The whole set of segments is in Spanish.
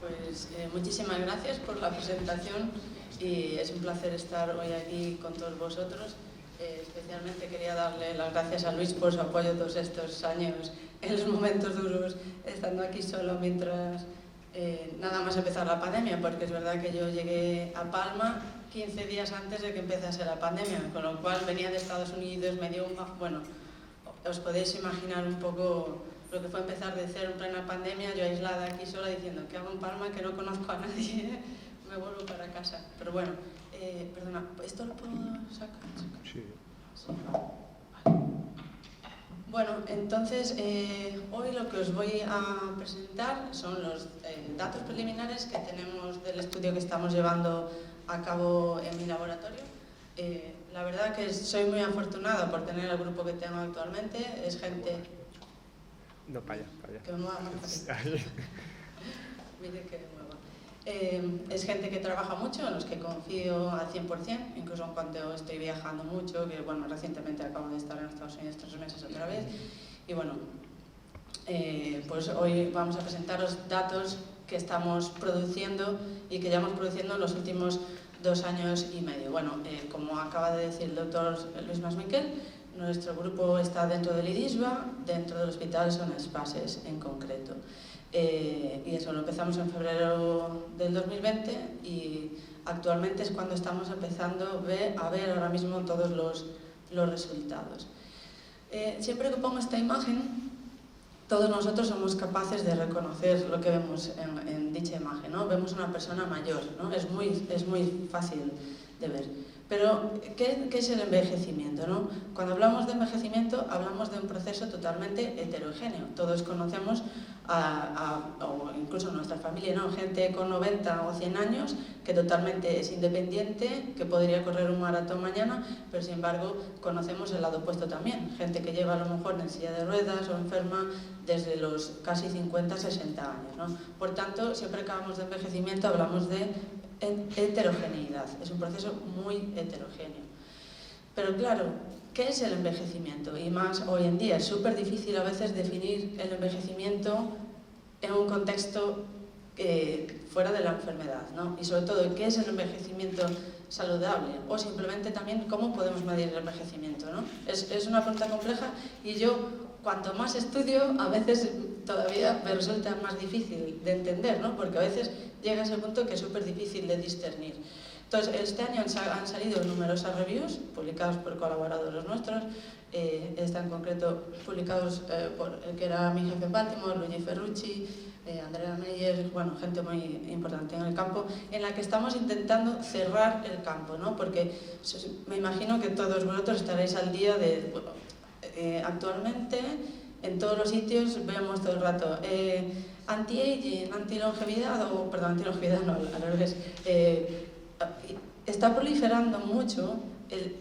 Pues muchísimas gracias por la presentación y es un placer estar hoy aquí con todos vosotros. Especialmente quería darle las gracias a Luis por su apoyo todos estos años en los momentos duros, estando aquí solo mientras nada más empezar la pandemia, porque es verdad que yo llegué a Palma 15 días antes de que empezase la pandemia, con lo cual venía de Estados Unidos, me dio bueno, os podéis imaginar un poco lo que fue empezar de cero en plena pandemia, yo aislada aquí sola diciendo que hago en Palma, que no conozco a nadie, me vuelvo para casa. Pero bueno, perdona, ¿esto lo puedo sacar? Sí. Sí. Vale. Bueno, entonces hoy lo que os voy a presentar son los datos preliminares que tenemos del estudio que estamos llevando a cabo en mi laboratorio. La verdad que soy muy afortunada por tener el grupo que tengo actualmente, es gente... No, para allá, para allá. Que me mueva más fácil. Mire que me mueva. Es gente que trabaja mucho, en los que confío al 100%, incluso en cuanto estoy viajando mucho, que bueno, recientemente acabo de estar en Estados Unidos 3 meses otra vez. Y bueno, pues hoy vamos a presentar los datos que estamos produciendo y que llevamos produciendo en los últimos 2 años y medio. Bueno, como acaba de decir el doctor Luis Masmiquel, nuestro grupo está dentro del IDISBA, dentro del Hospital Son Espases en concreto. Y eso lo empezamos en febrero del 2020 y actualmente es cuando estamos empezando a ver ahora mismo todos los resultados. Siempre que pongo esta imagen, todos nosotros somos capaces de reconocer lo que vemos en dicha imagen, ¿no? Vemos una persona mayor, ¿no? Es muy fácil de ver. Pero, ¿qué es el envejecimiento, no? Cuando hablamos de envejecimiento, hablamos de un proceso totalmente heterogéneo. Todos conocemos, o incluso nuestra familia, ¿no? Gente con 90 o 100 años que totalmente es independiente, que podría correr un maratón mañana, pero sin embargo conocemos el lado opuesto también. Gente que lleva a lo mejor en silla de ruedas o enferma desde los casi 50, 60 años, ¿no? Por tanto, siempre que hablamos de envejecimiento hablamos de heterogeneidad, es un proceso muy heterogéneo. Pero claro, ¿qué es el envejecimiento? Y más hoy en día es súper difícil a veces definir el envejecimiento en un contexto fuera de la enfermedad, ¿no? Y sobre todo, ¿qué es el envejecimiento saludable? O simplemente también, ¿cómo podemos medir el envejecimiento, ¿no? Es una pregunta compleja y yo, cuanto más estudio, a veces todavía me resulta más difícil de entender, ¿no? Porque a veces llega a ese punto que es súper difícil de discernir. Entonces, este año han salido numerosas reviews publicados por colaboradores nuestros, están en concreto publicados por el que era mi jefe en Baltimore, Luigi Ferrucci, Andrea Meyer, bueno, gente muy importante en el campo, en la que estamos intentando cerrar el campo, ¿no? Porque me imagino que todos vosotros estaréis al día de... Bueno, actualmente, en todos los sitios vemos todo el rato anti-aging, antilongevidad, o perdón, antilongevidad no, al revés, está proliferando mucho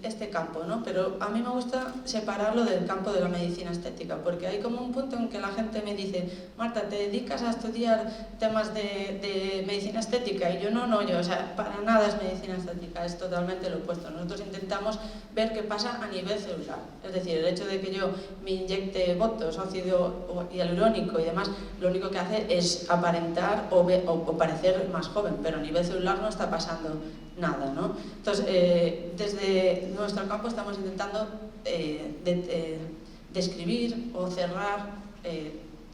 este campo, ¿no? Pero a mí me gusta separarlo del campo de la medicina estética, porque hay como un punto en que la gente me dice: Marta, ¿te dedicas a estudiar temas de medicina estética? Y yo no, o sea, para nada es medicina estética, es totalmente lo opuesto. Nosotros intentamos ver qué pasa a nivel celular, es decir, el hecho de que yo me inyecte botox, ácido hialurónico y demás, lo único que hace es aparentar o parecer más joven, pero a nivel celular no está pasando nada, ¿no? Entonces, desde nuestro campo estamos intentando describir o cerrar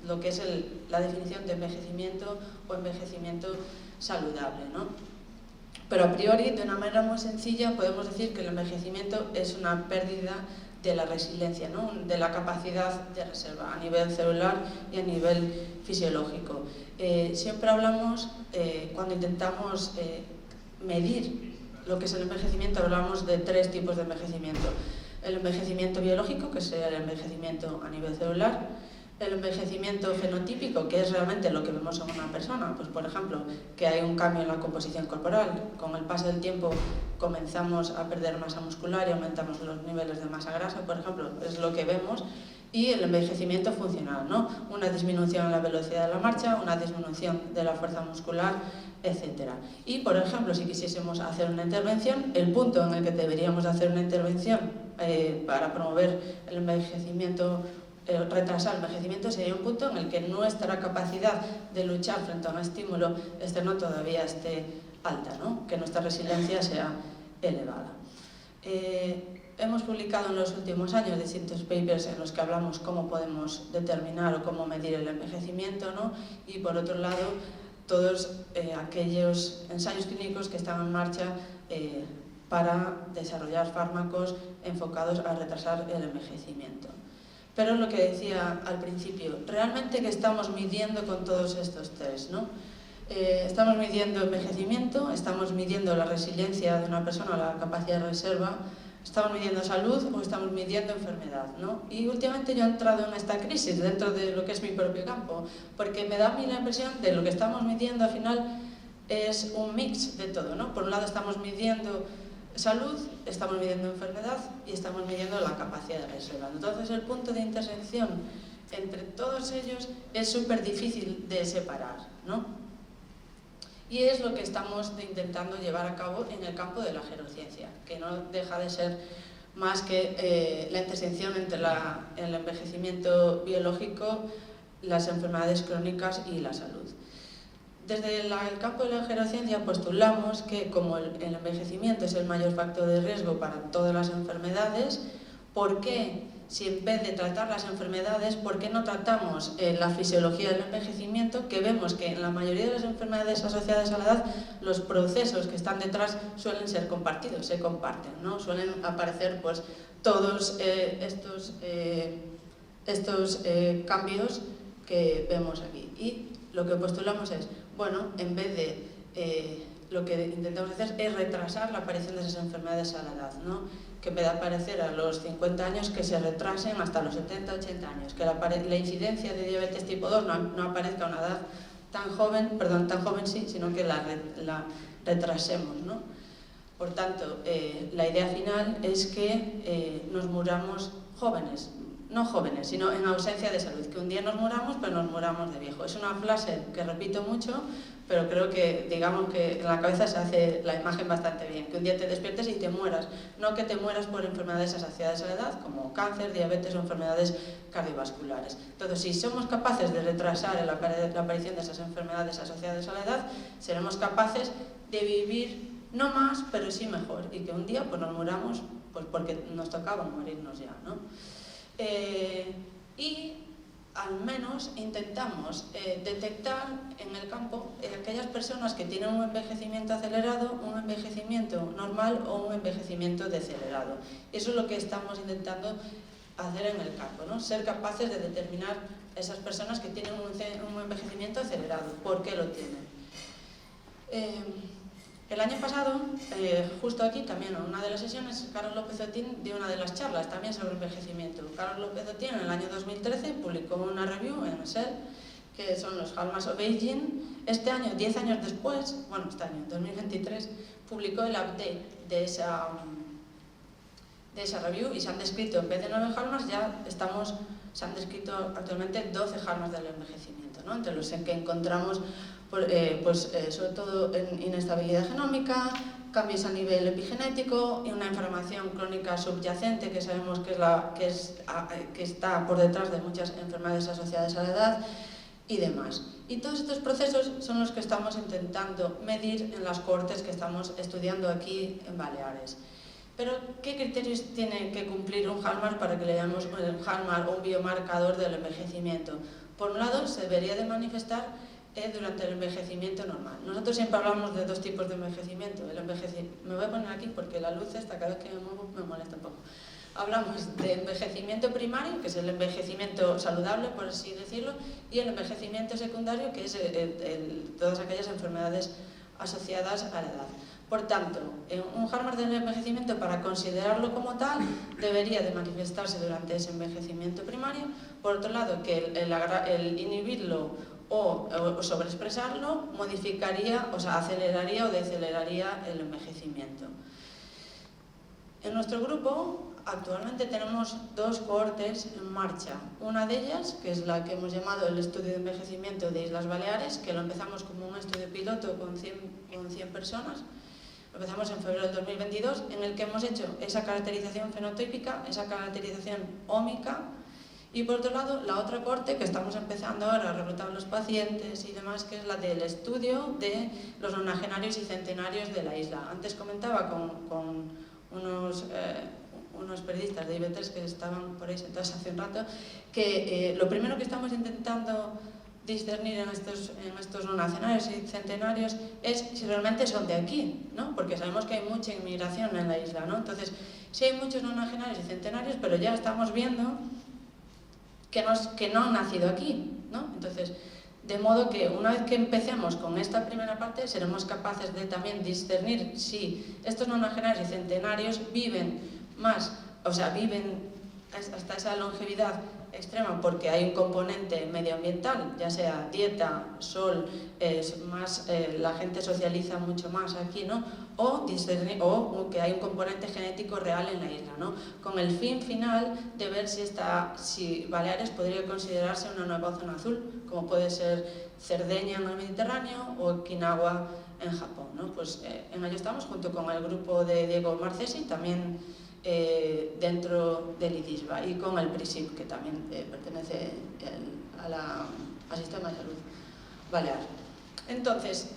lo que es la definición de envejecimiento o envejecimiento saludable, ¿no? Pero a priori, de una manera muy sencilla, podemos decir que el envejecimiento es una pérdida de la resiliencia, ¿no? De la capacidad de reserva a nivel celular y a nivel fisiológico. Siempre hablamos, cuando intentamos medir lo que es el envejecimiento, hablamos de 3 tipos de envejecimiento. El envejecimiento biológico, que es el envejecimiento a nivel celular. El envejecimiento fenotípico, que es realmente lo que vemos en una persona. Pues por ejemplo, que hay un cambio en la composición corporal. Con el paso del tiempo comenzamos a perder masa muscular y aumentamos los niveles de masa grasa, por ejemplo, es lo que vemos. Y el envejecimiento funcional, ¿no? Una disminución en la velocidad de la marcha, una disminución de la fuerza muscular, etc. Y, por ejemplo, si quisiésemos hacer una intervención, el punto en el que deberíamos hacer una intervención para promover el envejecimiento retrasar el envejecimiento sería un punto en el que nuestra capacidad de luchar frente a un estímulo externo todavía esté alta, ¿no? Que nuestra resiliencia sea elevada. Hemos publicado en los últimos años distintos papers en los que hablamos cómo podemos determinar o cómo medir el envejecimiento, ¿no? Y por otro lado, todos aquellos ensayos clínicos que están en marcha para desarrollar fármacos enfocados a retrasar el envejecimiento. Pero lo que decía al principio, realmente ¿qué estamos midiendo con todos estos test, ¿no? Estamos midiendo envejecimiento, estamos midiendo la resiliencia de una persona, la capacidad de reserva, estamos midiendo salud o estamos midiendo enfermedad, ¿no? Y últimamente yo he entrado en esta crisis dentro de lo que es mi propio campo, porque me da a mí la impresión de lo que estamos midiendo al final es un mix de todo, ¿no? Por un lado estamos midiendo salud, estamos midiendo enfermedad y estamos midiendo la capacidad de reserva. Entonces el punto de intersección entre todos ellos es súper difícil de separar, ¿no? Y es lo que estamos intentando llevar a cabo en el campo de la gerociencia, que no deja de ser más que la intersección entre el envejecimiento biológico, las enfermedades crónicas y la salud. Desde el campo de la gerociencia postulamos que como el envejecimiento es el mayor factor de riesgo para todas las enfermedades, ¿por qué? Si en vez de tratar las enfermedades, ¿por qué no tratamos la fisiología del envejecimiento? Que vemos que en la mayoría de las enfermedades asociadas a la edad, los procesos que están detrás suelen ser compartidos, se comparten, ¿no? Suelen aparecer pues todos estos cambios que vemos aquí. Y lo que postulamos es, bueno, en vez de lo que intentamos hacer es retrasar la aparición de esas enfermedades a la edad, ¿no? Que en vez de aparecer a los 50 años, que se retrasen hasta los 70, 80 años, que la incidencia de diabetes tipo 2 no aparezca a una edad tan joven sí, sino que la retrasemos, ¿no? Por tanto, la idea final es que nos muramos jóvenes, no jóvenes, sino en ausencia de salud, que un día nos muramos, pero nos muramos de viejo. Es una frase que repito mucho, pero creo que, digamos que en la cabeza se hace la imagen bastante bien, que un día te despiertes y te mueras, no que te mueras por enfermedades asociadas a la edad, como cáncer, diabetes o enfermedades cardiovasculares. Entonces, si somos capaces de retrasar la aparición de esas enfermedades asociadas a la edad, seremos capaces de vivir no más, pero sí mejor, y que un día pues, nos muramos pues, porque nos tocaba morirnos ya, ¿no? Y al menos intentamos detectar en el campo aquellas personas que tienen un envejecimiento acelerado, un envejecimiento normal o un envejecimiento decelerado. Eso es lo que estamos intentando hacer en el campo, ¿no? Ser capaces de determinar esas personas que tienen un envejecimiento acelerado, por qué lo tienen. El año pasado, justo aquí también, en una de las sesiones, Carlos López Otín dio una de las charlas también sobre envejecimiento. Carlos López Otín en el año 2013 publicó una review en Cell, que son los Hallmarks of Aging. Este año, 10 años después, bueno, este año, 2023, publicó el update de esa review y se han descrito, en vez de 9 Hallmarks, se han descrito actualmente 12 Hallmarks del envejecimiento, ¿no? Entre los en que encontramos sobre todo en inestabilidad genómica, cambios a nivel epigenético y una inflamación crónica subyacente que sabemos que está por detrás de muchas enfermedades asociadas a la edad y demás. Y todos estos procesos son los que estamos intentando medir en las cohortes que estamos estudiando aquí en Baleares. Pero, ¿qué criterios tiene que cumplir un Hallmark para que le llamemos un Hallmark o un biomarcador del envejecimiento? Por un lado, se debería de manifestar durante el envejecimiento normal. Nosotros siempre hablamos de dos tipos de envejecimiento. Me voy a poner aquí porque la luz esta, cada vez que me muevo, me molesta un poco. Hablamos de envejecimiento primario, que es el envejecimiento saludable, por así decirlo, y el envejecimiento secundario, que es todas aquellas enfermedades asociadas a la edad. Por tanto, un Hallmark del envejecimiento, para considerarlo como tal, debería de manifestarse durante ese envejecimiento primario. Por otro lado, que el inhibirlo o sobreexpresarlo modificaría, o sea, aceleraría o deceleraría el envejecimiento. En nuestro grupo actualmente tenemos dos cohortes en marcha. Una de ellas, que es la que hemos llamado el estudio de envejecimiento de Islas Baleares, que lo empezamos como un estudio piloto con 100 personas. Lo empezamos en febrero del 2022, en el que hemos hecho esa caracterización fenotípica, esa caracterización ómica, Y por otro lado, la otra corte que estamos empezando ahora a reclutar a los pacientes y demás, que es la del estudio de los nonagenarios y centenarios de la isla. Antes comentaba con unos periodistas de IB3 que estaban por ahí sentados hace un rato, que lo primero que estamos intentando discernir en estos nonagenarios y centenarios es si realmente son de aquí, ¿no? Porque sabemos que hay mucha inmigración en la isla, ¿no? Entonces, sí hay muchos nonagenarios y centenarios, pero ya estamos viendo que no han nacido aquí, ¿no? Entonces, de modo que una vez que empecemos con esta primera parte, seremos capaces de también discernir si estos nonagenarios y centenarios viven más, o sea, viven hasta esa longevidad extrema porque hay un componente medioambiental, ya sea dieta, sol, la gente socializa mucho más aquí, ¿no? O que hay un componente genético real en la isla, ¿no? Con el fin final de ver si Baleares podría considerarse una nueva zona azul, como puede ser Cerdeña en el Mediterráneo o Okinawa en Japón, ¿no? Pues en ello estamos junto con el grupo de Diego Marcesi, también dentro del IDISBA, y con el PRISIP, que también pertenece al Sistema de Salud Balear. Entonces,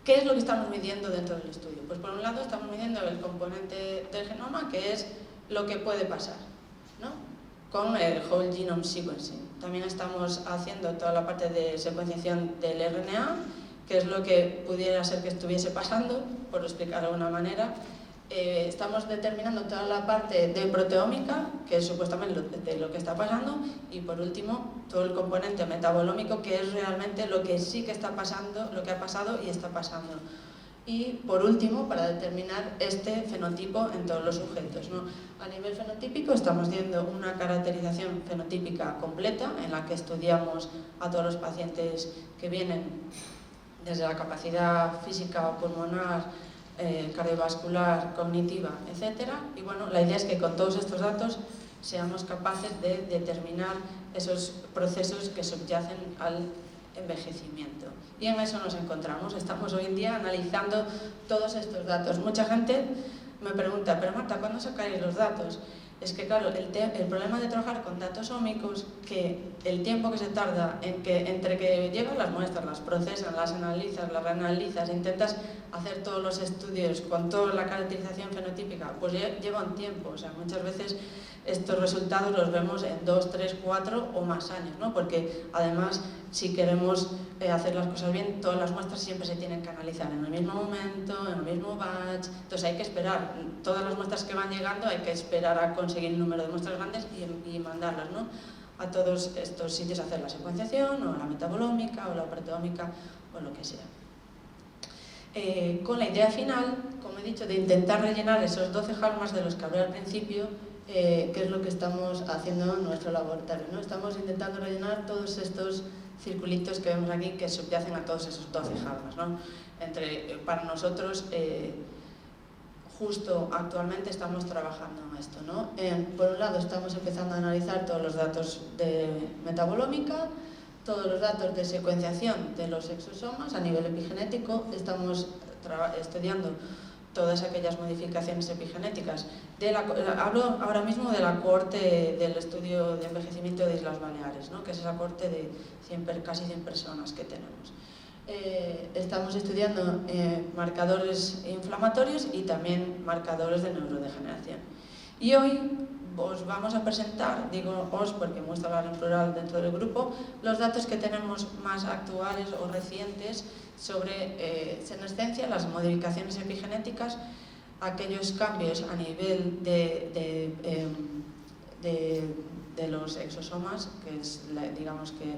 ¿qué es lo que estamos midiendo dentro del estudio? Pues por un lado estamos midiendo el componente del genoma, que es lo que puede pasar, ¿no? Con el Whole Genome Sequencing. También estamos haciendo toda la parte de secuenciación del RNA, que es lo que pudiera ser que estuviese pasando, por explicar de alguna manera. Estamos determinando toda la parte de proteómica, que es supuestamente de lo que está pasando, y por último todo el componente metabolómico, que es realmente lo que sí que está pasando, lo que ha pasado y está pasando. Y por último, para determinar este fenotipo en todos los sujetos, ¿no? A nivel fenotípico estamos viendo una caracterización fenotípica completa en la que estudiamos a todos los pacientes que vienen desde la capacidad física o pulmonar, cardiovascular, cognitiva, etc. Y bueno, la idea es que con todos estos datos seamos capaces de determinar esos procesos que subyacen al envejecimiento. Y en eso nos encontramos. Estamos hoy en día analizando todos estos datos. Mucha gente me pregunta, pero Marta, ¿cuándo sacaréis los datos? Es que claro, el problema de trabajar con datos ómicos, que el tiempo que se tarda entre que llegan las muestras, las procesas, las analizas, las reanalizas, intentas hacer todos los estudios con toda la caracterización fenotípica, pues lleva un tiempo. O sea, muchas veces estos resultados los vemos en 2, 3, 4 o más años, ¿no? Porque además, si queremos hacer las cosas bien, todas las muestras siempre se tienen que analizar en el mismo momento, en el mismo batch. Entonces hay que esperar, todas las muestras que van llegando hay que esperar a conseguir el número de muestras grandes y mandarlas, ¿no? A todos estos sitios a hacer la secuenciación, o la metabolómica, o la proteómica, o lo que sea. Con la idea final, como he dicho, de intentar rellenar esos 12 halmas de los que hablé al principio, que es lo que estamos haciendo en nuestro laboratorio, ¿no? Estamos intentando rellenar todos estos circulitos que vemos aquí, que subyacen a todos esos 12 halmas, ¿no? Para nosotros, justo actualmente estamos trabajando en esto, ¿no? Por un lado estamos empezando a analizar todos los datos de metabolómica, todos los datos de secuenciación de los exosomas a nivel epigenético. Estamos estudiando todas aquellas modificaciones epigenéticas. Hablo ahora mismo de la cohorte del estudio de envejecimiento de Islas Baleares, ¿no? Que es esa cohorte de casi 100 personas que tenemos. Estamos estudiando marcadores inflamatorios y también marcadores de neurodegeneración. Y hoy os vamos a presentar, digo os porque me gusta hablar en plural dentro del grupo, los datos que tenemos más actuales o recientes sobre senescencia, las modificaciones epigenéticas, aquellos cambios a nivel de los exosomas, que es digamos que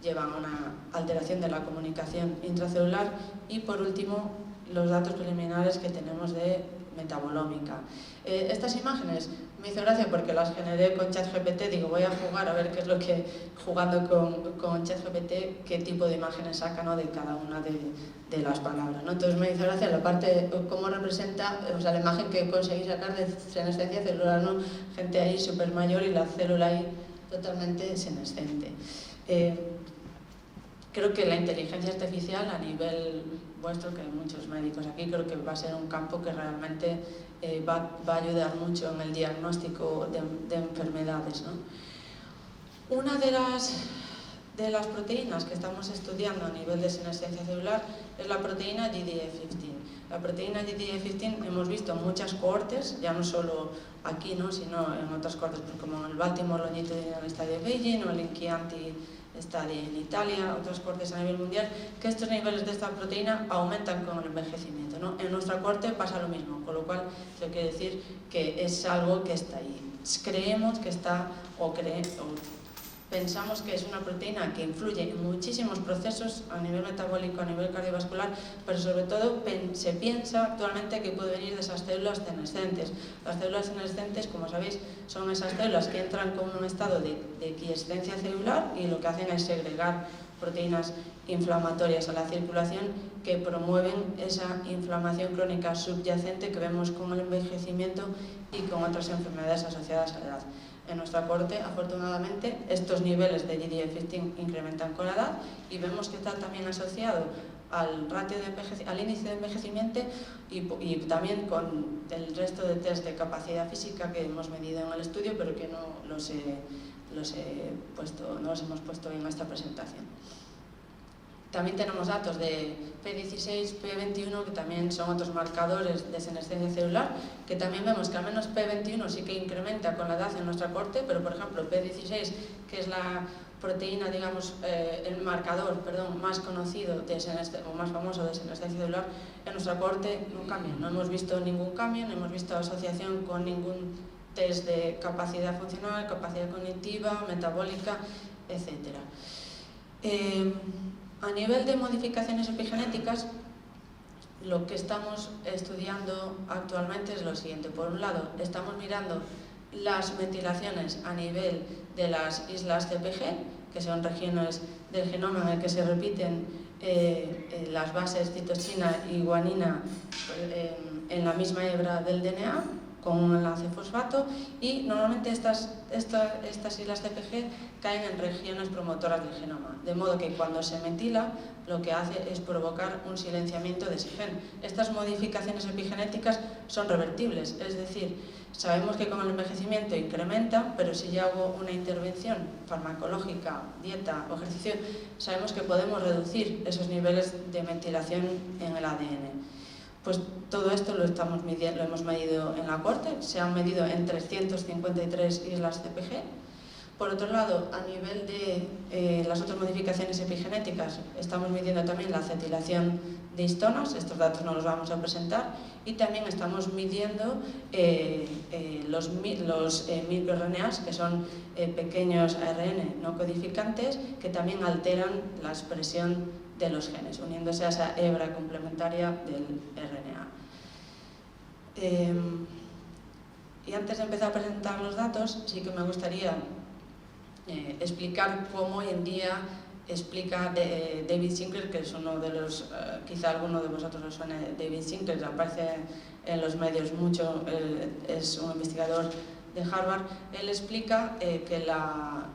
llevan a una alteración de la comunicación intracelular, y por último los datos preliminares que tenemos de metabolómica. Estas imágenes me hizo gracia porque las generé con ChatGPT. Digo, voy a jugar a ver qué es lo que, jugando con ChatGPT, qué tipo de imágenes saca, ¿no? De cada una de las palabras, ¿no? Entonces me hizo gracia la parte, cómo representa, o sea, la imagen que conseguí sacar de senescencia celular, ¿no? Gente ahí súper mayor y la célula ahí totalmente senescente. Creo que la inteligencia artificial a nivel vuestro, que hay muchos médicos aquí, creo que va a ser un campo que realmente va a ayudar mucho en el diagnóstico de enfermedades, ¿no? Una de las proteínas que estamos estudiando a nivel de senescencia celular es la proteína GDF15. La proteína GDF15 hemos visto en muchas cohortes, ya no solo aquí, ¿no?, sino en otras cohortes, pues como en el Baltimore Longitudinal Study de Beijing o el Chianti Study en Italia, otras cohortes a nivel mundial, que estos niveles de esta proteína aumentan con el envejecimiento, ¿no? En nuestra cohorte pasa lo mismo, con lo cual eso quiere decir que es algo que está ahí. Creemos que está, pensamos que es una proteína que influye en muchísimos procesos a nivel metabólico, a nivel cardiovascular, pero sobre todo se piensa actualmente que puede venir de esas células senescentes. Las células senescentes, como sabéis, son esas células que entran con un estado de quiescencia celular y lo que hacen es segregar proteínas inflamatorias a la circulación que promueven esa inflamación crónica subyacente que vemos con el envejecimiento y con otras enfermedades asociadas a la edad. En nuestra cohorte, afortunadamente, estos niveles de GDF15 incrementan con la edad y vemos que está también asociado al al índice de envejecimiento y también con el resto de test de capacidad física que hemos medido en el estudio, pero que no los hemos puesto en esta presentación. También tenemos datos de P16, P21, que también son otros marcadores de senescencia celular, que también vemos que al menos P21 sí que incrementa con la edad en nuestra cohorte, pero por ejemplo P16, que es la proteína, digamos, el marcador, más conocido o más famoso de senescencia celular, en nuestra cohorte no cambia. No hemos visto ningún cambio, no hemos visto asociación con ningún test de capacidad funcional, capacidad cognitiva, metabólica, etc. A nivel de modificaciones epigenéticas, lo que estamos estudiando actualmente es lo siguiente. Por un lado, estamos mirando las metilaciones a nivel de las islas CpG, que son regiones del genoma en el que se repiten las bases citosina y guanina en la misma hebra del DNA, con un enlace fosfato, y normalmente estas islas CpG caen en regiones promotoras del genoma, de modo que cuando se metila lo que hace es provocar un silenciamiento de ese gen. Estas modificaciones epigenéticas son revertibles, es decir, sabemos que con el envejecimiento incrementan, pero si yo hago una intervención farmacológica, dieta o ejercicio, sabemos que podemos reducir esos niveles de metilación en el ADN. Pues todo esto lo hemos medido en la cohorte, se han medido en 353 islas CpG. Por otro lado, a nivel de las otras modificaciones epigenéticas, estamos midiendo también la acetilación de histonas, estos datos no los vamos a presentar, y también estamos midiendo los microRNAs, que son pequeños ARN no codificantes, que también alteran la expresión de los genes, uniéndose a esa hebra complementaria del RNA. Y antes de empezar a presentar los datos, sí que me gustaría explicar cómo hoy en día explica David Sinclair, que es uno de los, quizá alguno de vosotros os suene David Sinclair, aparece en los medios mucho, es un investigador de Harvard. Él explica que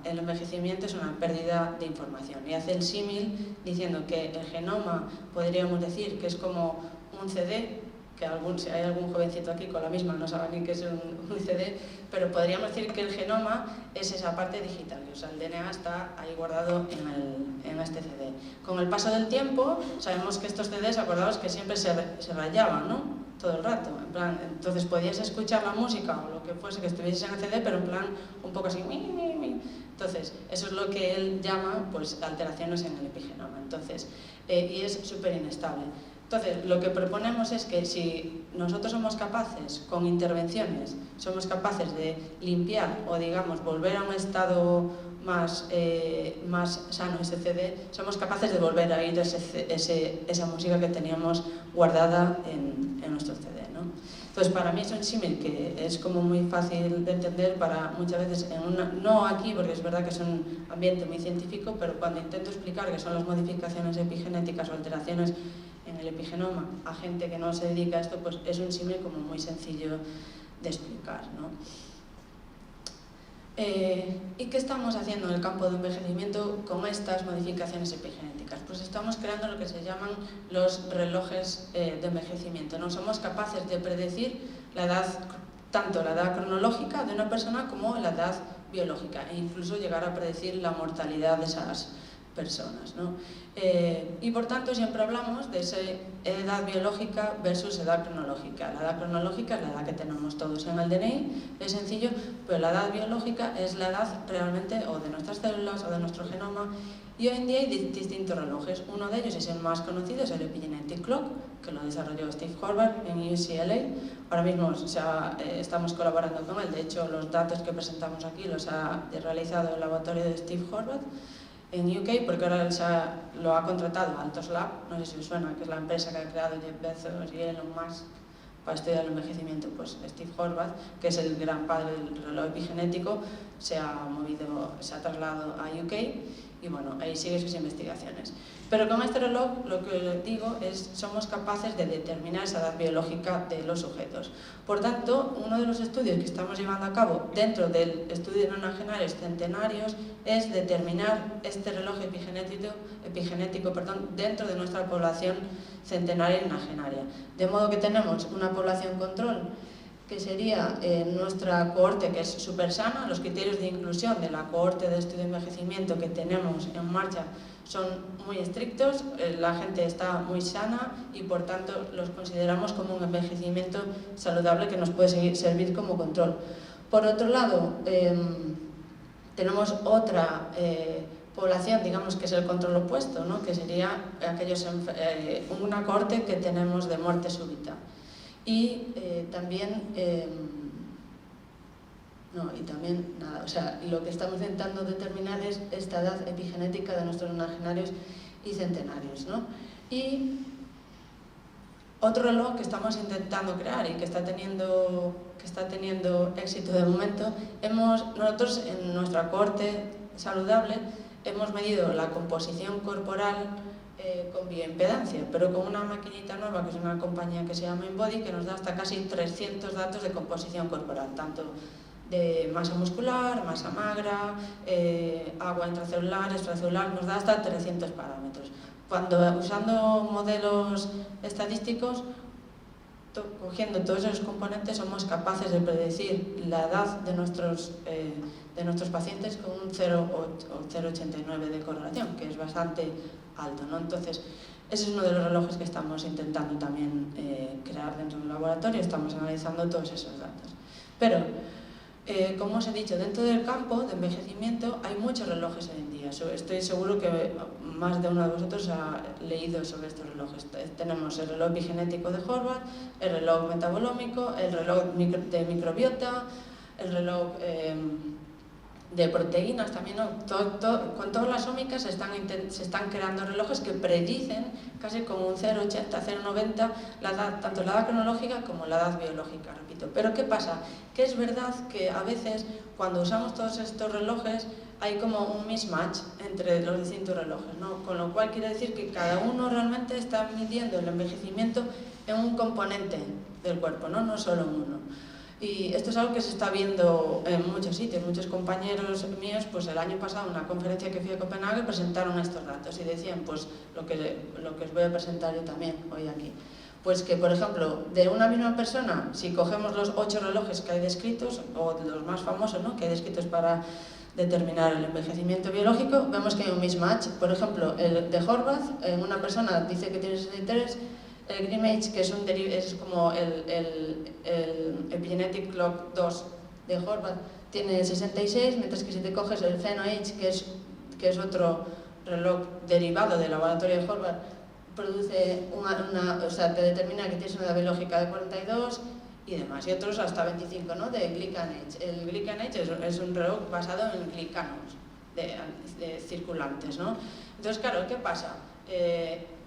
el envejecimiento es una pérdida de información y hace el símil diciendo que el genoma, podríamos decir que es como un CD, que si hay algún jovencito aquí con la misma no sabe ni qué es un CD, pero podríamos decir que el genoma es esa parte digital, o sea, el DNA está ahí guardado en este CD. Con el paso del tiempo sabemos que estos CDs, acordaos que siempre se rayaban, ¿no?, todo el rato, en plan, entonces podías escuchar la música o lo que fuese que estuviese en el CD, pero en plan un poco así, Entonces, eso es lo que él llama, pues, alteraciones en el epigenoma. Entonces, y es súper inestable. Entonces, lo que proponemos es que si nosotros somos capaces, con intervenciones, somos capaces de limpiar o, digamos, volver a un estado más sano ese CD, somos capaces de volver a oír esa música que teníamos guardada en nuestro CD, ¿no? Entonces, para mí es un símil que es como muy fácil de entender para muchas veces, no aquí, porque es verdad que es un ambiente muy científico, pero cuando intento explicar qué son las modificaciones epigenéticas o alteraciones en el epigenoma a gente que no se dedica a esto, pues es un símil como muy sencillo de explicar, ¿no? ¿Y qué estamos haciendo en el campo de envejecimiento con estas modificaciones epigenéticas? Pues estamos creando lo que se llaman los relojes de envejecimiento. No somos capaces de predecir la edad, tanto la edad cronológica de una persona como la edad biológica e incluso llegar a predecir la mortalidad de esas personas, ¿no? Y por tanto siempre hablamos de esa edad biológica versus edad cronológica. La edad cronológica es la edad que tenemos todos en el DNI, es sencillo, pero la edad biológica es la edad realmente o de nuestras células o de nuestro genoma, y hoy en día hay distintos relojes. Uno de ellos es el más conocido, es el Epigenetic Clock, que lo desarrolló Steve Horvath en UCLA. Ahora mismo estamos colaborando con él, de hecho los datos que presentamos aquí los ha realizado el laboratorio de Steve Horvath en UK, porque ahora lo ha contratado Altos Lab, no sé si os suena, que es la empresa que ha creado Jeff Bezos y Elon Musk para estudiar el envejecimiento. Pues Steve Horvath, que es el gran padre del reloj epigenético, se ha trasladado a UK y bueno, ahí sigue sus investigaciones. Pero con este reloj, lo que les digo es, somos capaces de determinar esa edad biológica de los sujetos. Por tanto, uno de los estudios que estamos llevando a cabo dentro del estudio de nonagenarios centenarios es determinar este reloj epigenético dentro de nuestra población centenaria y nonagenaria. De modo que tenemos una población control, que sería nuestra cohorte, que es súper sana. Los criterios de inclusión de la cohorte de estudio de envejecimiento que tenemos en marcha son muy estrictos, la gente está muy sana y por tanto los consideramos como un envejecimiento saludable que nos puede servir como control. Por otro lado, tenemos otra población, digamos que es el control opuesto, ¿no? Que sería una cohorte que tenemos de muerte súbita. Y también lo que estamos intentando determinar es esta edad epigenética de nuestros nonagenarios y centenarios, ¿no? Y otro reloj que estamos intentando crear y que está teniendo éxito de momento, nosotros en nuestra cohorte saludable hemos medido la composición corporal con bioimpedancia, pero con una maquinita nueva, que es una compañía que se llama InBody, que nos da hasta casi 300 datos de composición corporal, tanto de masa muscular, masa magra, agua intracelular, extracelular, nos da hasta 300 parámetros. Usando modelos estadísticos, cogiendo todos esos componentes, somos capaces de predecir la edad de nuestros pacientes con un 0,89 de correlación, que es bastante alto, ¿no? Entonces, ese es uno de los relojes que estamos intentando también crear dentro del laboratorio. Estamos analizando todos esos datos. Pero, como os he dicho, dentro del campo de envejecimiento hay muchos relojes hoy en día. Estoy seguro que más de uno de vosotros ha leído sobre estos relojes. Tenemos el reloj epigenético de Horvath, el reloj metabolómico, el reloj de microbiota, el reloj de proteínas también, ¿no? Con todas las ómicas se están creando relojes que predicen casi como un 0,80, 0,90 tanto la edad cronológica como la edad biológica, repito. Pero ¿qué pasa? Que es verdad que a veces cuando usamos todos estos relojes hay como un mismatch entre los distintos relojes, ¿no? Con lo cual quiere decir que cada uno realmente está midiendo el envejecimiento en un componente del cuerpo, no solo en uno. Y esto es algo que se está viendo en muchos sitios. Muchos compañeros míos, pues el año pasado, en una conferencia que fui a Copenhague, presentaron estos datos y decían, pues lo que os voy a presentar yo también hoy aquí. Pues que, por ejemplo, de una misma persona, si cogemos los 8 relojes que hay descritos, o los más famosos, ¿no?, que hay descritos para determinar el envejecimiento biológico, vemos que hay un mismatch. Por ejemplo, el de Horvath, en una persona dice que tiene 63, el GrimAge, que es como el Epigenetic Clock 2 de Horvath, tiene 66, mientras que si te coges el PhenoAge, que es otro reloj derivado del laboratorio de Horvath, produce te determina que tienes una edad biológica de 42 y demás, y otros hasta 25, ¿no?, de GlycanAge. El GlycanAge es un reloj basado en glicanos de circulantes, ¿no? Entonces, claro, ¿qué pasa?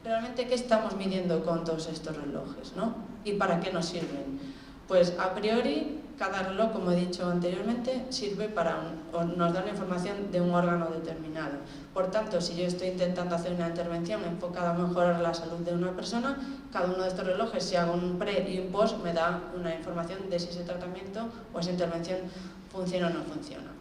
Realmente, ¿qué estamos midiendo con todos estos relojes, ¿no? ¿Y para qué nos sirven? Pues a priori, cada reloj, como he dicho anteriormente, sirve nos da una información de un órgano determinado. Por tanto, si yo estoy intentando hacer una intervención enfocada a mejorar la salud de una persona, cada uno de estos relojes, si hago un pre y un post, me da una información de si ese tratamiento o esa intervención funciona o no funciona.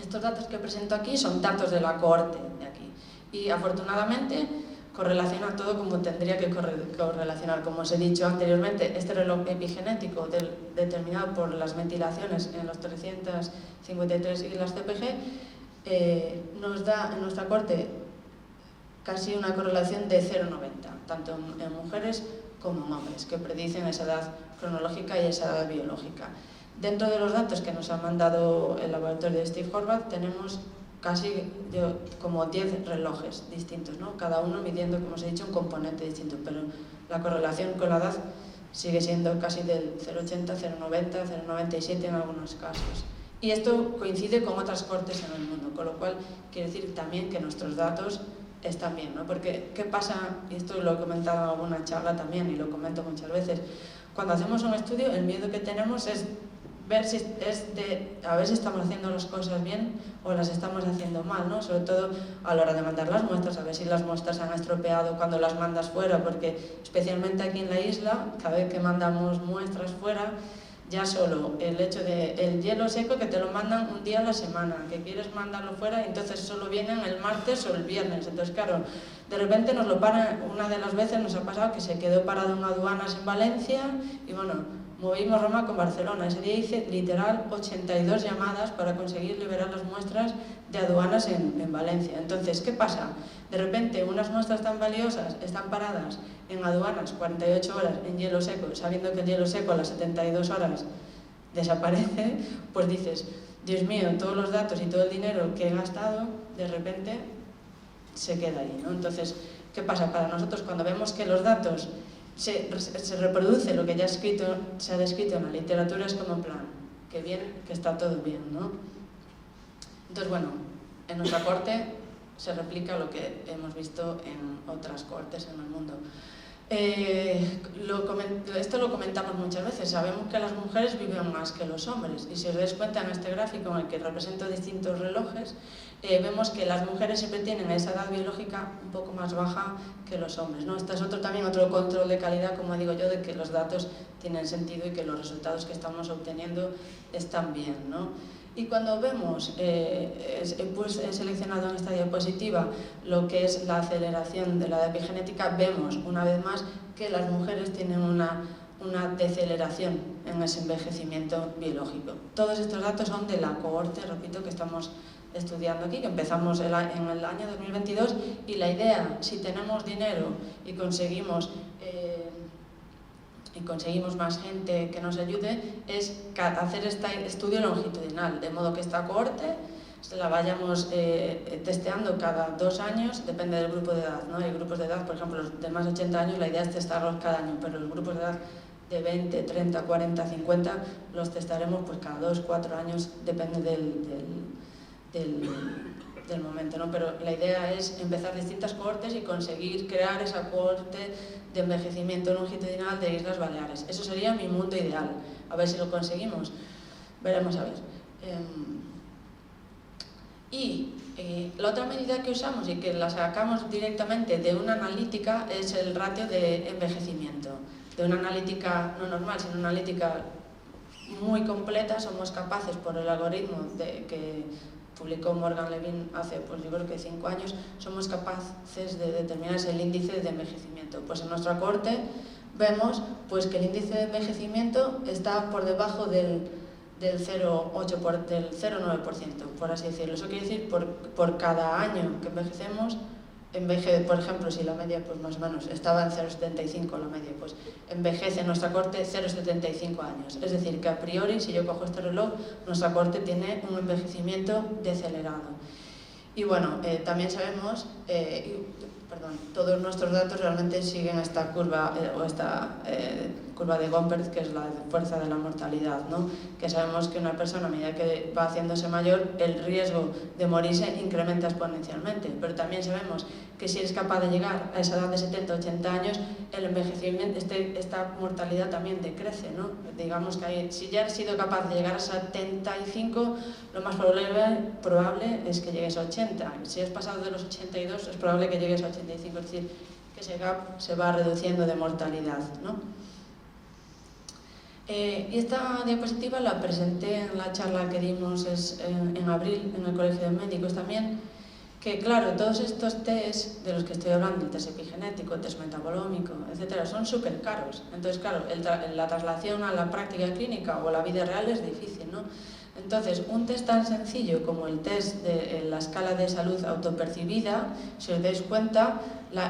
Estos datos que presento aquí son datos de la cohorte de aquí. Y afortunadamente, correlaciona todo como tendría que correlacionar. Como os he dicho anteriormente, este reloj epigenético determinado por las metilaciones en los 353 y las CPG nos da en nuestra corte casi una correlación de 0,90, tanto en mujeres como en hombres, que predicen esa edad cronológica y esa edad biológica. Dentro de los datos que nos ha mandado el laboratorio de Steve Horvath tenemos casi como 10 relojes distintos, ¿no? Cada uno midiendo, como os he dicho, un componente distinto, pero la correlación con la edad sigue siendo casi del 0,80, 0,90, 0,97 en algunos casos. Y esto coincide con otras cortes en el mundo, con lo cual quiere decir también que nuestros datos están bien, ¿no? Porque, ¿qué pasa? Y esto lo he comentado en alguna charla también y lo comento muchas veces. Cuando hacemos un estudio, el miedo que tenemos es ver si a ver si estamos haciendo las cosas bien o las estamos haciendo mal, ¿no? Sobre todo a la hora de mandar las muestras, a ver si las muestras se han estropeado cuando las mandas fuera, porque especialmente aquí en la isla, cada vez que mandamos muestras fuera, ya solo el hecho de el hielo seco que te lo mandan un día a la semana, que quieres mandarlo fuera y entonces solo vienen el martes o el viernes. Entonces, claro, de repente nos lo paran, una de las veces nos ha pasado que se quedó parado en aduanas en Valencia y bueno, movimos Roma con Barcelona. Ese día hice literal 82 llamadas para conseguir liberar las muestras de aduanas en Valencia. Entonces, ¿qué pasa? De repente unas muestras tan valiosas están paradas en aduanas 48 horas en hielo seco, sabiendo que el hielo seco a las 72 horas desaparece, pues dices, Dios mío, todos los datos y todo el dinero que he gastado, de repente se queda ahí, ¿no? Entonces, ¿qué pasa? Para nosotros, cuando vemos que los datos se reproduce lo que ya se ha descrito en la literatura, es como en plan, que bien, que está todo bien, ¿no? Entonces, bueno, en nuestra corte se replica lo que hemos visto en otras cortes en el mundo. Esto lo comentamos muchas veces, sabemos que las mujeres viven más que los hombres y si os dais cuenta en este gráfico en el que represento distintos relojes, vemos que las mujeres siempre tienen esa edad biológica un poco más baja que los hombres, ¿no? Este es también otro control de calidad, como digo yo, de que los datos tienen sentido y que los resultados que estamos obteniendo están bien, ¿no? Y cuando vemos, pues he seleccionado en esta diapositiva lo que es la aceleración de la edad epigenética, vemos una vez más que las mujeres tienen una deceleración en ese envejecimiento biológico. Todos estos datos son de la cohorte, repito, que estamos estudiando aquí, que empezamos en el año 2022 y la idea, si tenemos dinero y conseguimos más gente que nos ayude, es hacer este estudio longitudinal, de modo que esta cohorte se la vayamos testeando cada 2 años, depende del grupo de edad, ¿no? Hay grupos de edad, por ejemplo, los de más de 80 años, la idea es testarlos cada año, pero los grupos de edad de 20, 30, 40, 50 los testaremos pues cada 2, 4 años, depende del momento, ¿no? Pero la idea es empezar distintas cohortes y conseguir crear esa cohorte de envejecimiento longitudinal de Islas Baleares. Eso sería mi mundo ideal. A ver si lo conseguimos. Veremos a ver. La otra medida que usamos y que la sacamos directamente de una analítica es el ratio de envejecimiento. De una analítica no normal, sino una analítica muy completa, somos capaces por el algoritmo que publicó Morgan Levin hace, pues yo creo que 5 años, somos capaces de determinar el índice de envejecimiento. Pues en nuestra cohorte vemos pues, que el índice de envejecimiento está por debajo del 0,8%, del 0,9%, por así decirlo. Eso quiere decir por cada año que envejecemos, por ejemplo, si la media pues más o menos estaba en 0,75 la media, pues envejece en nuestra corte 0,75 años. Es decir, que a priori, si yo cojo este reloj, nuestra corte tiene un envejecimiento decelerado. Y bueno, también sabemos, todos nuestros datos realmente siguen esta curva, curva de Gompertz, que es la fuerza de la mortalidad, ¿no? Que sabemos que una persona, a medida que va haciéndose mayor, el riesgo de morirse incrementa exponencialmente. Pero también sabemos que si eres capaz de llegar a esa edad de 70, 80 años, el envejecimiento, esta mortalidad también decrece, ¿no? Digamos que si ya has sido capaz de llegar a 75, lo más probable es que llegues a 80. Si has pasado de los 82, es probable que llegues a 85, es decir, que ese gap se va reduciendo de mortalidad, ¿no? Y esta diapositiva la presenté en la charla que dimos en abril en el Colegio de Médicos también, que claro, todos estos test de los que estoy hablando, el test epigenético, el test metabolómico, etcétera, son súper caros. Entonces, claro, la traslación a la práctica clínica o a la vida real es difícil, ¿no? Entonces, un test tan sencillo como el test de la escala de salud autopercibida, si os dais cuenta,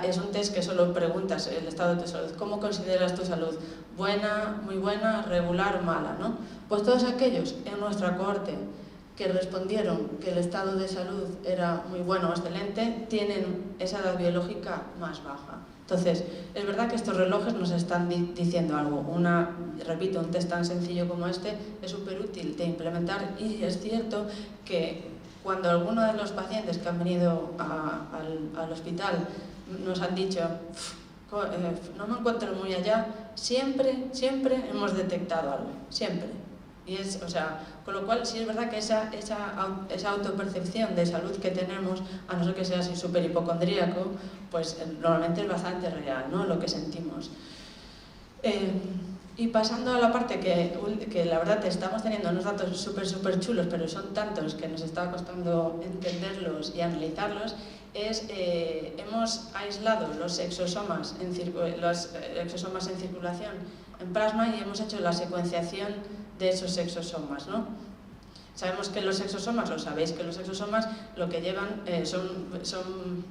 es un test que solo preguntas el estado de tu salud. ¿Cómo consideras tu salud? ¿Buena, muy buena, regular o mala? ¿No? Pues todos aquellos en nuestra cohorte que respondieron que el estado de salud era muy bueno o excelente, tienen esa edad biológica más baja. Entonces, es verdad que estos relojes nos están diciendo algo. Repito, un test tan sencillo como este es súper útil de implementar, y es cierto que cuando alguno de los pacientes que han venido al hospital nos han dicho no me encuentro muy allá, siempre hemos detectado algo, siempre. Y con lo cual sí es verdad que esa autopercepción de salud que tenemos, a no ser que sea así súper hipocondríaco, pues normalmente es bastante real, ¿no? Lo que sentimos. Y pasando a la parte que la verdad estamos teniendo unos datos súper chulos, pero son tantos que nos está costando entenderlos y analizarlos, hemos aislado los exosomas en circulación en plasma y hemos hecho la secuenciación de esos exosomas, ¿no? Sabemos que los exosomas, lo sabéis, que los exosomas lo que llevan son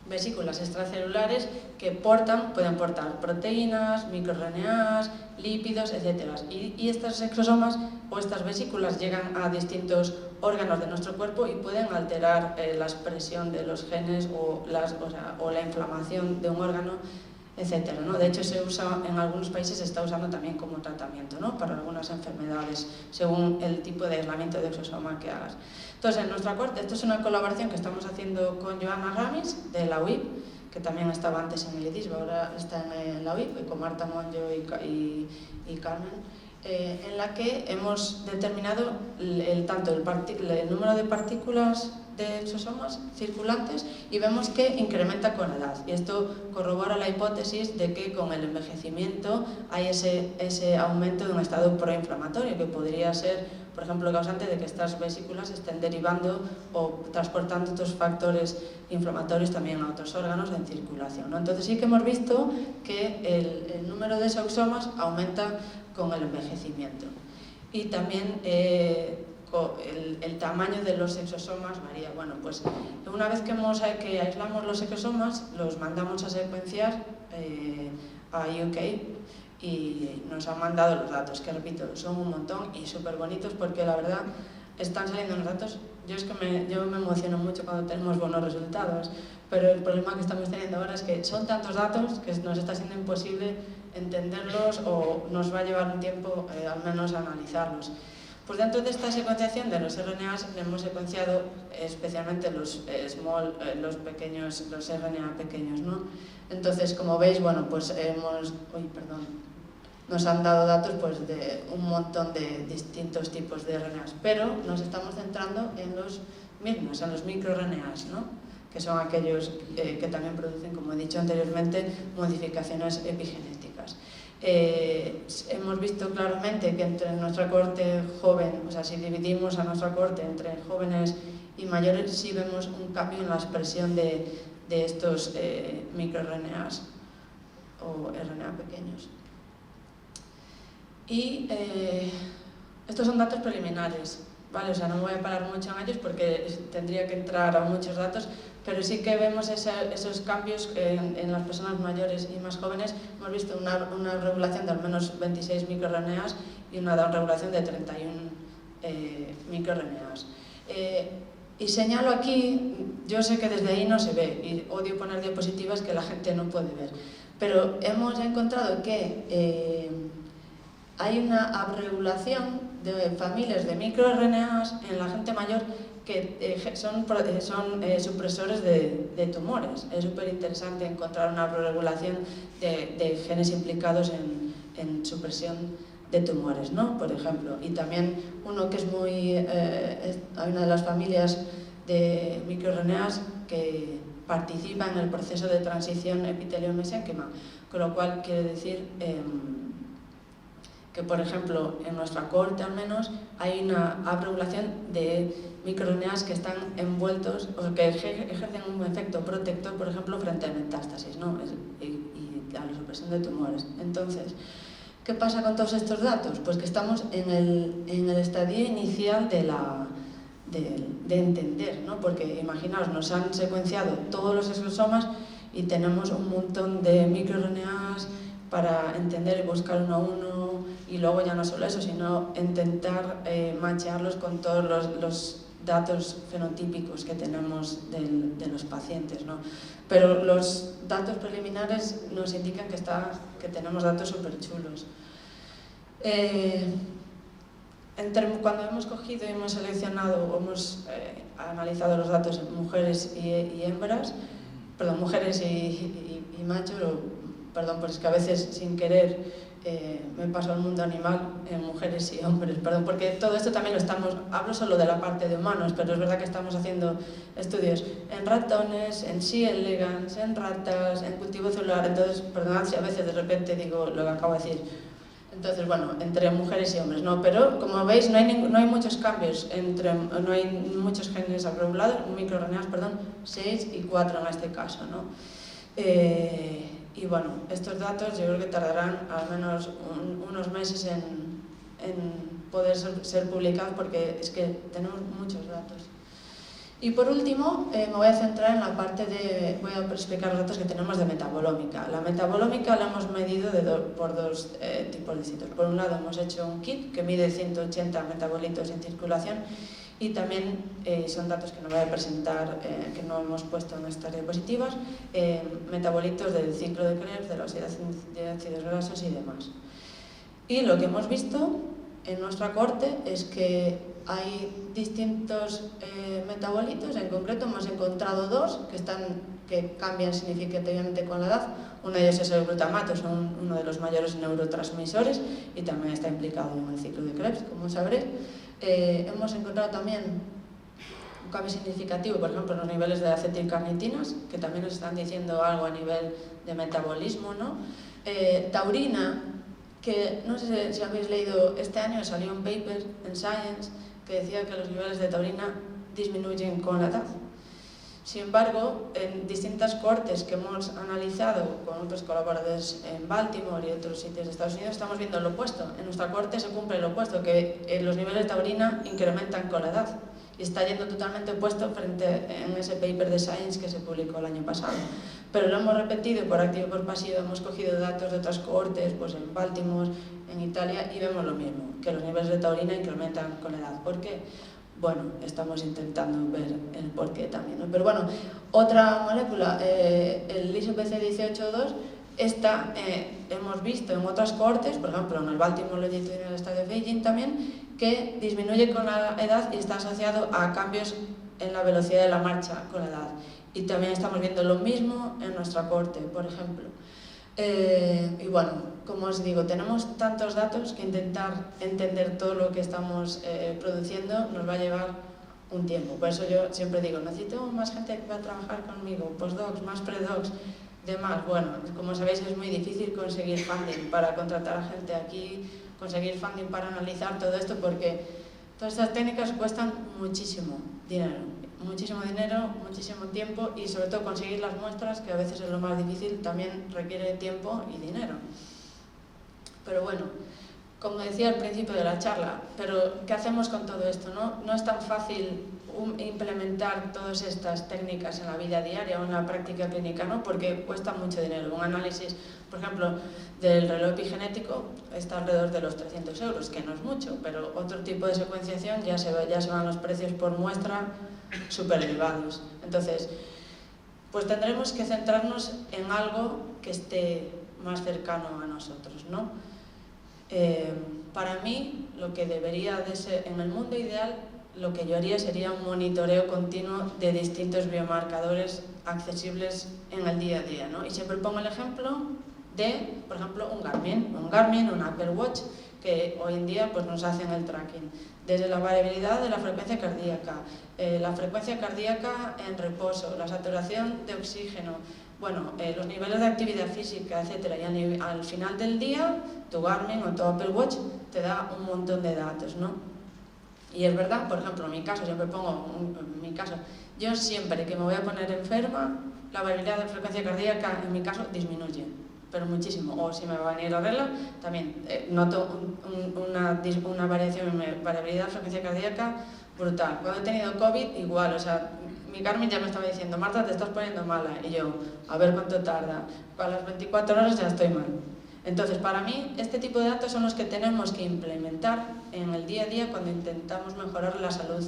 vesículas extracelulares que pueden portar proteínas, microRNAs, lípidos, etc. Y estos exosomas o estas vesículas llegan a distintos órganos de nuestro cuerpo y pueden alterar la expresión de los genes o la inflamación de un órgano, etcétera, ¿no? De hecho, se usa en algunos países, se está usando también como tratamiento, ¿no? Para algunas enfermedades, según el tipo de aislamiento de exosoma que hagas. Entonces, en nuestra corte, esto es una colaboración que estamos haciendo con Joana Ramis, de la UIP, que también estaba antes en el IDISB, ahora está en la UIP, con Marta Monjo y Carmen, en la que hemos determinado tanto el número de partículas de exosomas circulantes y vemos que incrementa con la edad. Y esto corrobora la hipótesis de que con el envejecimiento hay ese aumento de un estado proinflamatorio que podría ser, por ejemplo, causante de que estas vesículas estén derivando o transportando estos factores inflamatorios también a otros órganos en circulación, ¿no? Entonces sí que hemos visto que el número de exosomas aumenta con el envejecimiento. Y también el tamaño de los exosomas varía. Bueno, pues una vez que aislamos los exosomas, los mandamos a secuenciar a UK y nos han mandado los datos, que repito, son un montón y súper bonitos porque la verdad están saliendo los datos. Yo me emociono mucho cuando tenemos buenos resultados, pero el problema que estamos teniendo ahora es que son tantos datos que nos está siendo imposible entenderlos o nos va a llevar un tiempo al menos analizarlos. Pues dentro de esta secuenciación de los RNAs hemos secuenciado especialmente los pequeños, los RNA pequeños, ¿no? Entonces, como veis, bueno, pues nos han dado datos pues, de un montón de distintos tipos de RNAs, pero nos estamos centrando en los mismos, en los microRNAs, ¿no? Que son aquellos que también producen, como he dicho anteriormente, modificaciones epigenéticas. Hemos visto claramente que entre nuestra cohorte joven, o sea, si dividimos a nuestra cohorte entre jóvenes y mayores, sí vemos un cambio en la expresión de estos microRNAs o RNA pequeños. Y estos son datos preliminares, ¿vale? O sea, no me voy a parar mucho en ellos porque tendría que entrar a muchos datos, pero sí que vemos esos cambios en las personas mayores y más jóvenes. Hemos visto una regulación de al menos 26 microRNAs y una regulación de 31 microRNAs. Y señalo aquí, yo sé que desde ahí no se ve, y odio poner diapositivas que la gente no puede ver, pero hemos encontrado que hay una abregulación de familias de microRNAs en la gente mayor que son supresores de tumores. Es súper interesante encontrar una abregulación de genes implicados en supresión de tumores, ¿no? Por ejemplo. Y también uno que es hay una de las familias de microRNAs que participa en el proceso de transición epitelio-mesénquima, con lo cual quiere decir que por ejemplo en nuestra cohorte al menos hay una upregulación de microRNAs que están envueltos o que ejercen un efecto protector, por ejemplo, frente a metástasis, ¿no? y a la supresión de tumores. Entonces, ¿qué pasa con todos estos datos? Pues que estamos en el estadio inicial de entender, ¿no? Porque imaginaos, nos han secuenciado todos los exosomas y tenemos un montón de microRNAs para entender y buscar uno a uno, y luego ya no solo eso, sino intentar machearlos con todos los datos fenotípicos que tenemos de los pacientes, ¿no? Pero los datos preliminares nos indican que tenemos datos súper chulos. Cuando hemos cogido y hemos seleccionado o hemos analizado los datos en mujeres y hembras, perdón, mujeres y machos, perdón, pues es que a veces sin querer me paso al mundo animal en mujeres y hombres, perdón, porque todo esto también lo hablo solo de la parte de humanos, pero es verdad que estamos haciendo estudios en ratones, en C. elegans, en ratas, en cultivo celular, entonces, perdonad si a veces de repente digo lo que acabo de decir. Entonces, bueno, entre mujeres y hombres, ¿no? Pero, como veis, no hay muchos cambios, no hay muchos genes upregulados, microRNAs, perdón, 6 y 4 en este caso, ¿no? Y bueno, estos datos yo creo que tardarán al menos unos meses en poder ser publicados porque es que tenemos muchos datos. Y por último, me voy a centrar en la parte voy a explicar los datos que tenemos de metabolómica. La metabolómica la hemos medido por dos tipos distintos. Por un lado hemos hecho un kit que mide 180 metabolitos en circulación y también son datos que no voy a presentar, que no hemos puesto en estas diapositivas, metabolitos del ciclo de Krebs, de la oxidación de ácidos grasos y demás. Y lo que hemos visto en nuestra cohorte es que hay distintos metabolitos, en concreto hemos encontrado dos que cambian significativamente con la edad. Uno de ellos es el glutamato, es uno de los mayores neurotransmisores y también está implicado en el ciclo de Krebs, como sabréis. Hemos encontrado también un cambio significativo, por ejemplo, en los niveles de acetilcarnitinas, que también nos están diciendo algo a nivel de metabolismo, ¿no? Taurina, que no sé si habéis leído, este año salió un paper en Science que decía que los niveles de taurina disminuyen con la edad. Sin embargo, en distintas cohortes que hemos analizado con otros colaboradores en Baltimore y otros sitios de Estados Unidos, estamos viendo lo opuesto. En nuestra cohorte se cumple lo opuesto, que los niveles de taurina incrementan con la edad. Y está yendo totalmente opuesto en ese paper de Science que se publicó el año pasado. Pero lo hemos repetido por activo y por pasivo, hemos cogido datos de otras cohortes, pues en Baltimore, en Italia, y vemos lo mismo, que los niveles de taurina incrementan con la edad. ¿Por qué? Bueno, estamos intentando ver el porqué también, ¿no? Pero bueno, otra molécula, el ISOPC18-2, esta hemos visto en otras cohortes, por ejemplo en el Baltimore Longitudinal Study of Aging también, que disminuye con la edad y está asociado a cambios en la velocidad de la marcha con la edad. Y también estamos viendo lo mismo en nuestra cohorte, por ejemplo. Y bueno, como os digo, tenemos tantos datos que intentar entender todo lo que estamos produciendo nos va a llevar un tiempo. Por eso yo siempre digo, necesito más gente que va a trabajar conmigo, postdocs, más predocs, demás. Bueno, como sabéis es muy difícil conseguir funding para contratar a gente aquí, conseguir funding para analizar todo esto, porque todas estas técnicas cuestan muchísimo dinero, muchísimo tiempo, y sobre todo conseguir las muestras, que a veces es lo más difícil, también requiere tiempo y dinero. Pero bueno, como decía al principio de la charla, pero ¿qué hacemos con todo esto, no? No es tan fácil implementar todas estas técnicas en la vida diaria o en la práctica clínica, ¿no? Porque cuesta mucho dinero. Un análisis, por ejemplo, del reloj epigenético está alrededor de los 300 euros, que no es mucho, pero otro tipo de secuenciación ya se van los precios por muestra súper elevados. Entonces, pues tendremos que centrarnos en algo que esté más cercano a nosotros, ¿no? Para mí, lo que debería de ser, en el mundo ideal, lo que yo haría sería un monitoreo continuo de distintos biomarcadores accesibles en el día a día, ¿no? Y siempre pongo el ejemplo de, por ejemplo, un Garmin, un Apple Watch, que hoy en día pues, nos hacen el tracking. Desde la variabilidad de la frecuencia cardíaca en reposo, la saturación de oxígeno, Bueno, los niveles de actividad física, etcétera, y al final del día, tu Garmin o tu Apple Watch te da un montón de datos, ¿no? Y es verdad, por ejemplo, en mi caso, siempre pongo, en mi caso, yo siempre que me voy a poner enferma, la variabilidad de frecuencia cardíaca, en mi caso, disminuye, pero muchísimo. O si me va a venir la regla, también noto una variabilidad de frecuencia cardíaca brutal. Cuando he tenido COVID, igual, o sea, mi Carmen ya me estaba diciendo, Marta, te estás poniendo mala. Y yo, a ver cuánto tarda. A las 24 horas ya estoy mal. Entonces, para mí, este tipo de datos son los que tenemos que implementar en el día a día cuando intentamos mejorar la salud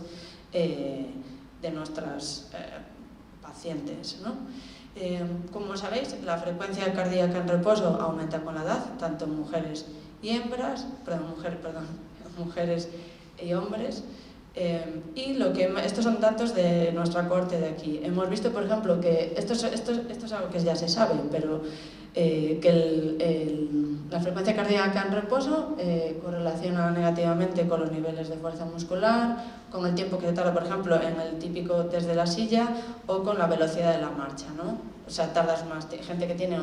de nuestras pacientes, ¿no? Como sabéis, la frecuencia cardíaca en reposo aumenta con la edad, tanto en mujeres y hembras, mujeres y hombres. Estos son datos de nuestra cohorte de aquí. Hemos visto, por ejemplo, que esto es algo que ya se sabe, pero que la frecuencia cardíaca en reposo correlaciona negativamente con los niveles de fuerza muscular, con el tiempo que se tarda, por ejemplo, en el típico test de la silla o con la velocidad de la marcha, ¿no? O sea, tardas más. Gente que tiene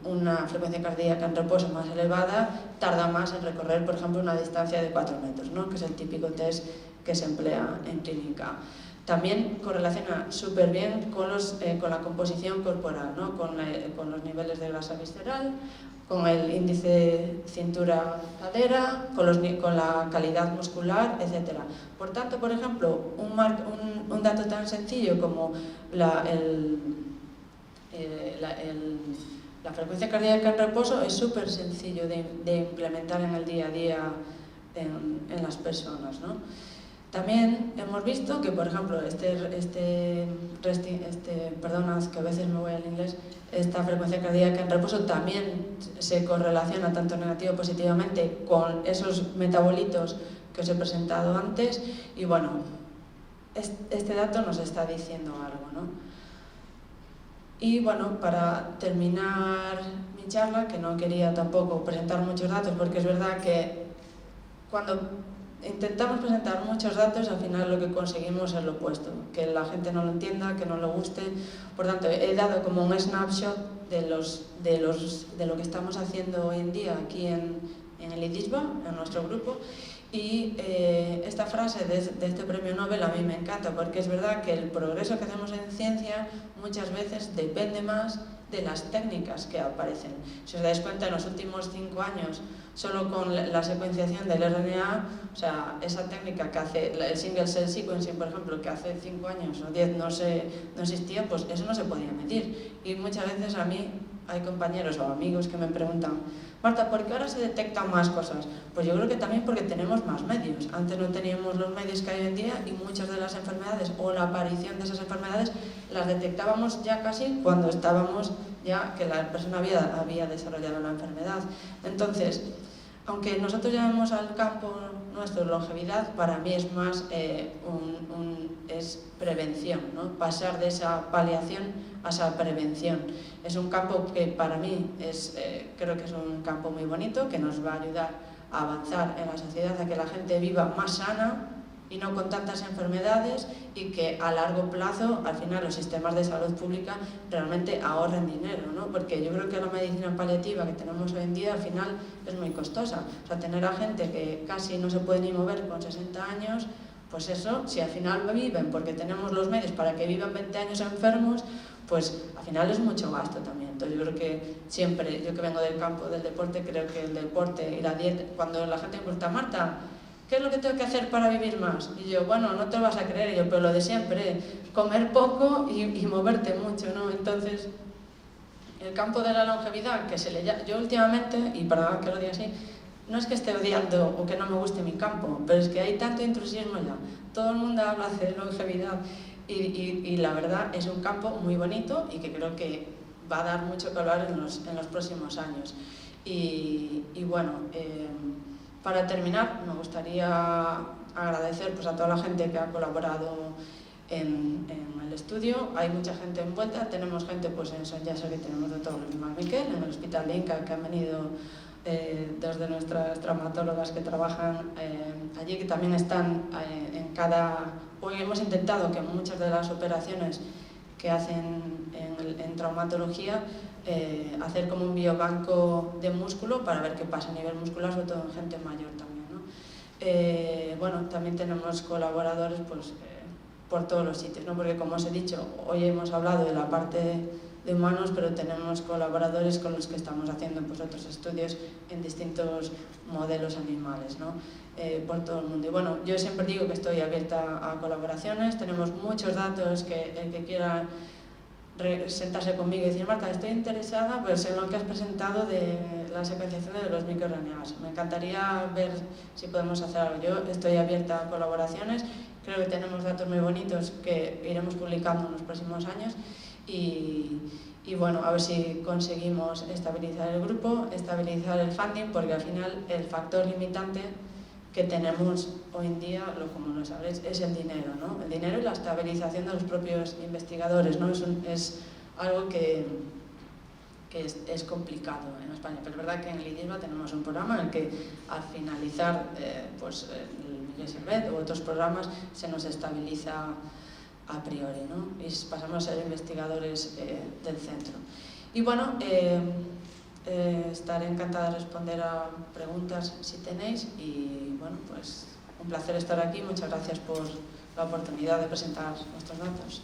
una frecuencia cardíaca en reposo más elevada tarda más en recorrer, por ejemplo, una distancia de 4 metros, ¿no? Que es el típico test que se emplea en clínica. También correlaciona súper bien con la composición corporal, ¿no? Con los niveles de grasa visceral, con el índice cintura-cadera, con la calidad muscular, etc. Por tanto, por ejemplo, un dato tan sencillo como la frecuencia cardíaca en reposo es súper sencillo de implementar en el día a día en las personas, ¿no? También hemos visto que, por ejemplo, perdonad que a veces me voy al inglés, esta frecuencia cardíaca en reposo también se correlaciona tanto negativo o positivamente con esos metabolitos que os he presentado antes, y bueno, este dato nos está diciendo algo, ¿no? Y bueno, para terminar mi charla, que no quería tampoco presentar muchos datos, porque es verdad que cuando intentamos presentar muchos datos, al final lo que conseguimos es lo opuesto, que la gente no lo entienda, que no le guste. Por tanto, he dado como un snapshot de lo que estamos haciendo hoy en día aquí en el IDISBA, en nuestro grupo. Y esta frase de este premio Nobel a mí me encanta, porque es verdad que el progreso que hacemos en ciencia muchas veces depende más de las técnicas que aparecen. Si os dais cuenta, en los últimos 5 años, solo con la secuenciación del RNA, o sea, esa técnica que hace el single cell sequencing, por ejemplo, que hace 5 años o 10 no existía, pues eso no se podía medir. Y muchas veces a mí hay compañeros o amigos que me preguntan, Marta, ¿por qué ahora se detectan más cosas? Pues yo creo que también porque tenemos más medios. Antes no teníamos los medios que hay hoy en día y muchas de las enfermedades o la aparición de esas enfermedades las detectábamos ya casi cuando estábamos ya que la persona había desarrollado la enfermedad. Entonces, aunque nosotros llamemos al campo nuestro longevidad, para mí es más es prevención, ¿no? Pasar de esa paliación a esa prevención. Es un campo que para mí creo que es un campo muy bonito, que nos va a ayudar a avanzar en la sociedad, a que la gente viva más sana y no con tantas enfermedades, y que a largo plazo, al final, los sistemas de salud pública realmente ahorren dinero, ¿no? Porque yo creo que la medicina paliativa que tenemos hoy en día, al final, es muy costosa. O sea, tener a gente que casi no se puede ni mover con 60 años, pues eso, si al final viven, porque tenemos los medios para que vivan 20 años enfermos, pues al final es mucho gasto también. Entonces yo creo que siempre, yo que vengo del campo del deporte, creo que el deporte y la dieta, cuando la gente me pregunta, Marta, ¿qué es lo que tengo que hacer para vivir más? Y yo, bueno, no te lo vas a creer, y yo, pero lo de siempre, comer poco y moverte mucho, ¿no? Entonces, el campo de la longevidad, que se le llama, yo últimamente, y perdón que lo diga así, no es que esté odiando o que no me guste mi campo, pero es que hay tanto intrusismo ya. Todo el mundo habla de longevidad y la verdad es un campo muy bonito y que creo que va a dar mucho que hablar en los próximos años. Y bueno, para terminar, me gustaría agradecer pues, a toda la gente que ha colaborado en el estudio. Hay mucha gente envuelta, tenemos gente pues, en Son Llasa, que tenemos de todos los Mar Miquel, en el Hospital de Inca, que han venido desde nuestras traumatólogas que trabajan allí, que también están en cada... Hoy hemos intentado que muchas de las operaciones que hacen en traumatología, hacer como un biobanco de músculo para ver qué pasa a nivel muscular, sobre todo en gente mayor también, ¿no? Bueno, también tenemos colaboradores pues, por todos los sitios, ¿no? Porque como os he dicho, hoy hemos hablado de la parte de humanos, pero tenemos colaboradores con los que estamos haciendo pues, otros estudios en distintos modelos animales, ¿no? Por todo el mundo. Y bueno, yo siempre digo que estoy abierta a colaboraciones, tenemos muchos datos que el que quiera sentarse conmigo y decir, Marta, estoy interesada pues, en lo que has presentado de la secuenciación de los microRNAs. Me encantaría ver si podemos hacer algo. Yo estoy abierta a colaboraciones, creo que tenemos datos muy bonitos que iremos publicando en los próximos años y bueno, a ver si conseguimos estabilizar el grupo, estabilizar el funding, porque al final el factor limitante que tenemos hoy en día, como lo sabréis, es el dinero, ¿no? El dinero y la estabilización de los propios investigadores, ¿no? Es algo que es complicado en España, pero es verdad que en el IDISBA tenemos un programa en el que al finalizar pues, el Miguel Servet u otros programas se nos estabiliza a priori, ¿no? Y pasamos a ser investigadores del centro. Y bueno, estaré encantada de responder a preguntas si tenéis y bueno, pues un placer estar aquí. Muchas gracias por la oportunidad de presentar nuestros datos.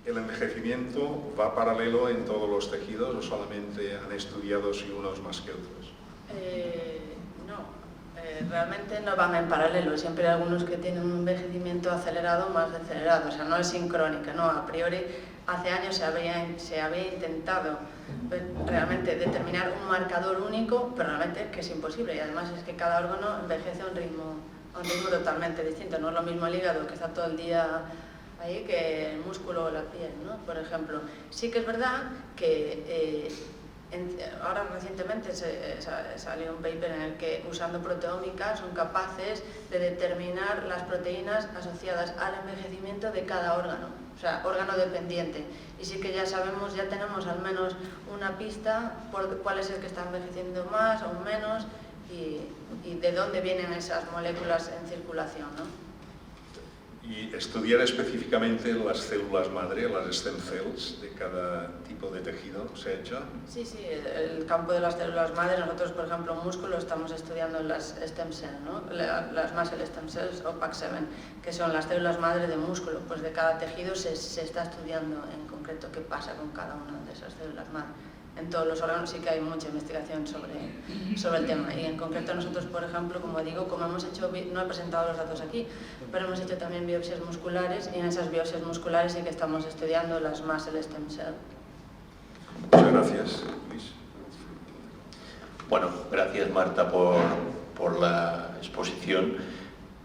¿El envejecimiento va paralelo en todos los tejidos o solamente han estudiado si unos más que otros? Realmente no van en paralelo, siempre hay algunos que tienen un envejecimiento acelerado más acelerado, o sea, no es sincrónica, no, a priori hace años se había intentado realmente determinar un marcador único, pero realmente que es imposible y además es que cada órgano envejece a un ritmo totalmente distinto, no es lo mismo el hígado que está todo el día ahí que el músculo o la piel, ¿no? Por ejemplo, sí que es verdad que ahora recientemente salió un paper en el que usando proteómica son capaces de determinar las proteínas asociadas al envejecimiento de cada órgano, o sea, órgano dependiente. Y sí que ya sabemos, ya tenemos al menos una pista por cuál es el que está envejeciendo más o menos y de dónde vienen esas moléculas en circulación, ¿no? Y estudiar específicamente las células madre, las stem cells de cada tipo de tejido, ¿se ha hecho? Sí, el campo de las células madre, nosotros por ejemplo en músculo estamos estudiando las stem cells, ¿no? Las muscle stem cells o PAC7, que son las células madre de músculo, pues de cada tejido se está estudiando en concreto qué pasa con cada una de esas células madre. En todos los órganos sí que hay mucha investigación sobre el tema y en concreto nosotros, por ejemplo, como digo, como hemos hecho, no he presentado los datos aquí, pero hemos hecho también biopsias musculares y en esas biopsias musculares sí que estamos estudiando las muscle stem cells. Muchas gracias, Luis. Bueno, gracias Marta por la exposición.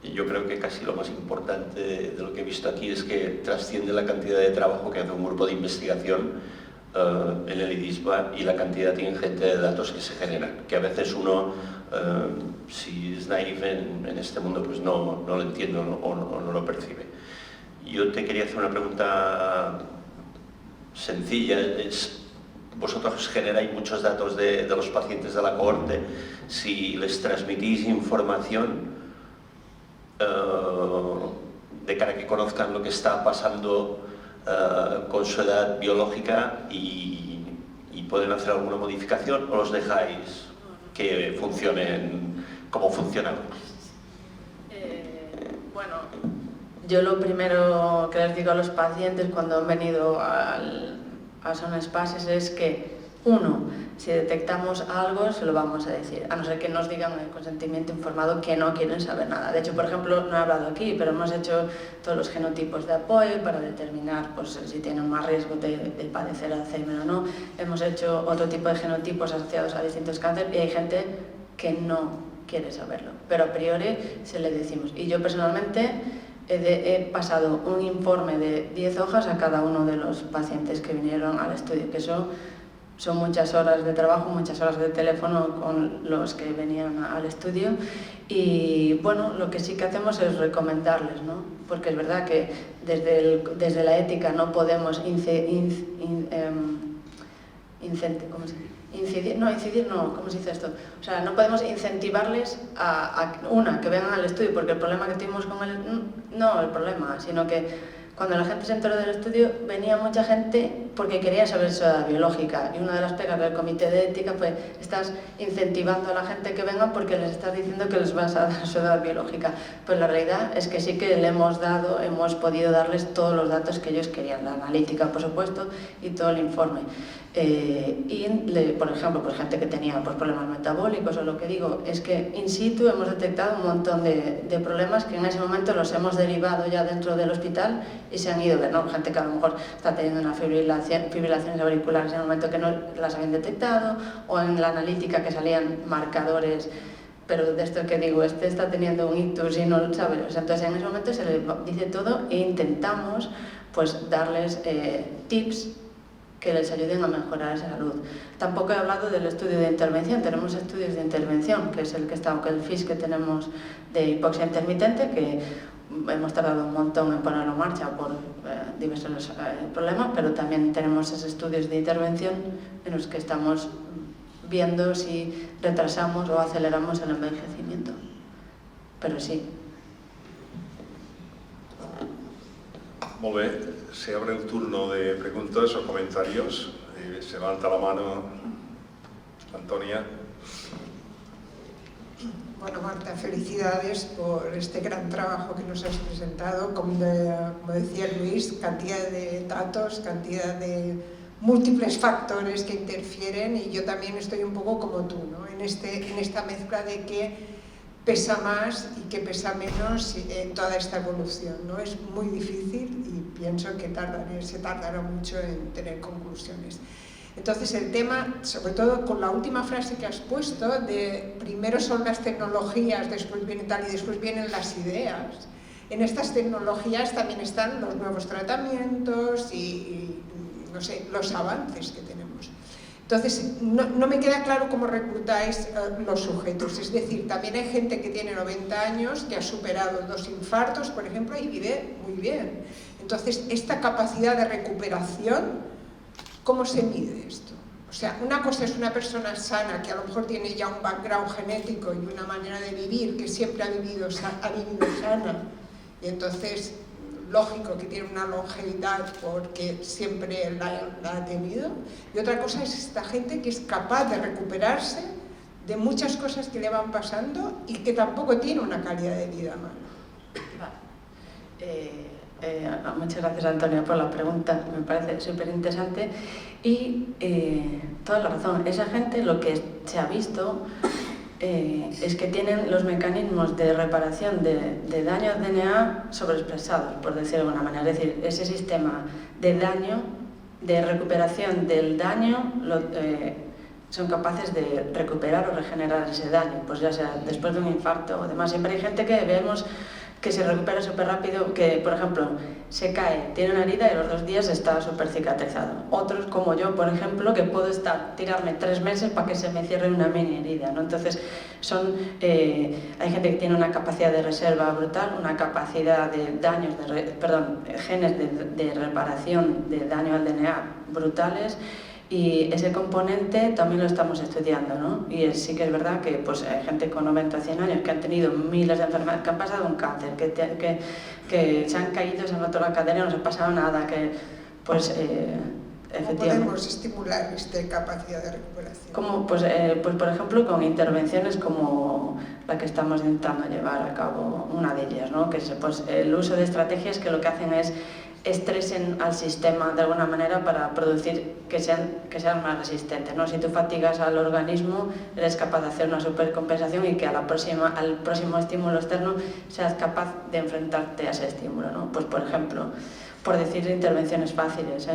Yo creo que casi lo más importante de lo que he visto aquí es que trasciende la cantidad de trabajo que hace un grupo de investigación en el IDISBA y la cantidad ingente de datos que se generan, que a veces uno, si es naive en este mundo, pues no lo entiende o no lo percibe. Yo te quería hacer una pregunta sencilla. Vosotros generáis muchos datos de los pacientes de la cohorte. Si les transmitís información de cara a que conozcan lo que está pasando con su edad biológica y pueden hacer alguna modificación, o los dejáis que funcionen como funcionan? Bueno, yo lo primero que les digo a los pacientes cuando han venido a Son Spaces es que, uno, si detectamos algo se lo vamos a decir, a no ser que nos digan en el consentimiento informado que no quieren saber nada. De hecho, por ejemplo, no he hablado aquí, pero hemos hecho todos los genotipos de apoyo para determinar pues, si tienen más riesgo de padecer Alzheimer o no. Hemos hecho otro tipo de genotipos asociados a distintos cánceres y hay gente que no quiere saberlo, pero a priori se le decimos. Y yo personalmente he pasado un informe de 10 hojas a cada uno de los pacientes que vinieron al estudio, que eso son muchas horas de trabajo, muchas horas de teléfono con los que venían al estudio y bueno, lo que sí que hacemos es recomendarles, ¿no? Porque es verdad que desde la ética no podemos ¿cómo se dice esto? O sea, no podemos incentivarles a que vengan al estudio, porque el problema que tuvimos con no el problema, sino que cuando la gente se enteró del estudio, venía mucha gente porque quería saber su edad biológica. Y una de las pegas del comité de ética fue: estás incentivando a la gente que venga porque les estás diciendo que les vas a dar su edad biológica. Pues la realidad es que sí que le hemos podido darles todos los datos que ellos querían, la analítica, por supuesto, y todo el informe. Por ejemplo, pues gente que tenía problemas metabólicos, o lo que digo es que in situ hemos detectado un montón de problemas que en ese momento los hemos derivado ya dentro del hospital y se han ido a ver, ¿no? Gente que a lo mejor está teniendo una fibrilaciones auriculares en el momento que no las habían detectado, o en la analítica que salían marcadores, pero de esto que digo, este está teniendo un ictus y no lo sabe. O sea, entonces en ese momento se le dice todo e intentamos pues darles tips que les ayuden a mejorar esa salud. Tampoco he hablado del estudio de intervención. Tenemos estudios de intervención, que es el FIS que tenemos de hipoxia intermitente, que hemos tardado un montón en ponerlo en marcha por diversos problemas, pero también tenemos esos estudios de intervención en los que estamos viendo si retrasamos o aceleramos el envejecimiento. Pero sí. Molt bé, se abre el turno de preguntas o comentarios. Se levanta la mano Antonia. Bueno, Marta, felicidades por este gran trabajo que nos has presentado. Como decía Luis, cantidad de datos, cantidad de múltiples factores que interfieren, y yo también estoy un poco como tú, ¿no? En esta mezcla de que pesa más y que pesa menos en toda esta evolución, ¿no? Es muy difícil y pienso que se tardará mucho en tener conclusiones. Entonces el tema, sobre todo con la última frase que has puesto, de primero son las tecnologías, después viene tal y después vienen las ideas. En estas tecnologías también están los nuevos tratamientos y no sé, los avances que tenemos. Entonces, no me queda claro cómo reclutáis los sujetos. Es decir, también hay gente que tiene 90 años, que ha superado 2 infartos, por ejemplo, y vive muy bien. Entonces, esta capacidad de recuperación, ¿cómo se mide esto? O sea, una cosa es una persona sana, que a lo mejor tiene ya un background genético y una manera de vivir, que siempre ha vivido sana, y entonces lógico que tiene una longevidad porque siempre la ha tenido, y otra cosa es esta gente que es capaz de recuperarse de muchas cosas que le van pasando y que tampoco tiene una calidad de vida mala. Muchas gracias, Antonia, por la pregunta, me parece súper interesante y toda la razón. Esa gente, lo que se ha visto es que tienen los mecanismos de reparación de daño al DNA sobreexpresados, por decirlo de alguna manera. Es decir, ese sistema de daño, de recuperación del daño, son capaces de recuperar o regenerar ese daño, pues ya sea después de un infarto o demás. Siempre hay gente que vemos que se recupera súper rápido, que por ejemplo se cae, tiene una herida y a los 2 días está súper cicatrizado. Otros, como yo, por ejemplo, que puedo tirarme 3 meses para que se me cierre una mini herida, ¿no? Entonces, hay gente que tiene una capacidad de reserva brutal, una capacidad de daños, genes de reparación de daño al DNA brutales. Y ese componente también lo estamos estudiando, ¿no? Y sí que es verdad que pues, hay gente con 90 o 100 años que han tenido miles de enfermedades, que han pasado un cáncer, que se han caído, se han roto la cadera, no se ha pasado nada, que pues ¿Cómo podemos estimular esta capacidad de recuperación? Como, pues por ejemplo con intervenciones como la que estamos intentando llevar a cabo, una de ellas, ¿no? Que es pues, el uso de estrategias que lo que hacen es estresen al sistema de alguna manera para producir que sean más resistentes, ¿no? Si tú fatigas al organismo, eres capaz de hacer una supercompensación y que al próximo estímulo externo seas capaz de enfrentarte a ese estímulo, ¿no? Pues por ejemplo, por decir intervenciones fáciles,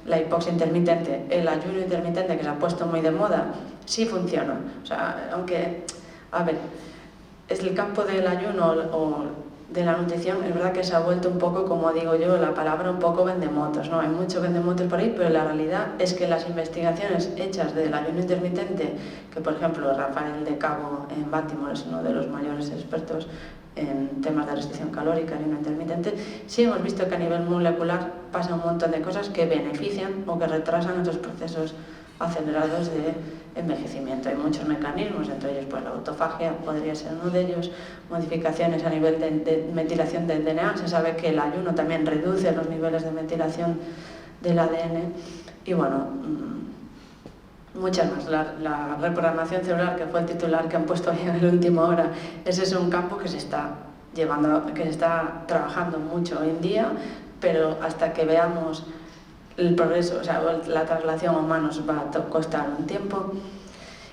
la hipoxia intermitente, el ayuno intermitente que se ha puesto muy de moda, sí funciona. O sea, aunque, a ver, es el campo del ayuno o de la nutrición, es verdad que se ha vuelto un poco, como digo yo, la palabra un poco vendemotos, ¿no? Hay mucho vendemotos por ahí, pero la realidad es que las investigaciones hechas del ayuno intermitente, que por ejemplo Rafael de Cabo en Baltimore es uno de los mayores expertos en temas de restricción calórica, ayuno intermitente, sí hemos visto que a nivel molecular pasa un montón de cosas que benefician o que retrasan estos procesos acelerados de envejecimiento. Hay muchos mecanismos, entre ellos pues la autofagia podría ser uno de ellos, modificaciones a nivel de metilación del DNA. Se sabe que el ayuno también reduce los niveles de metilación del ADN y bueno, muchas más. La reprogramación celular, que fue el titular que han puesto ahí en la última hora, ese es un campo que se está trabajando mucho hoy en día, pero hasta que veamos el progreso, o sea, la traslación a humanos va a costar un tiempo.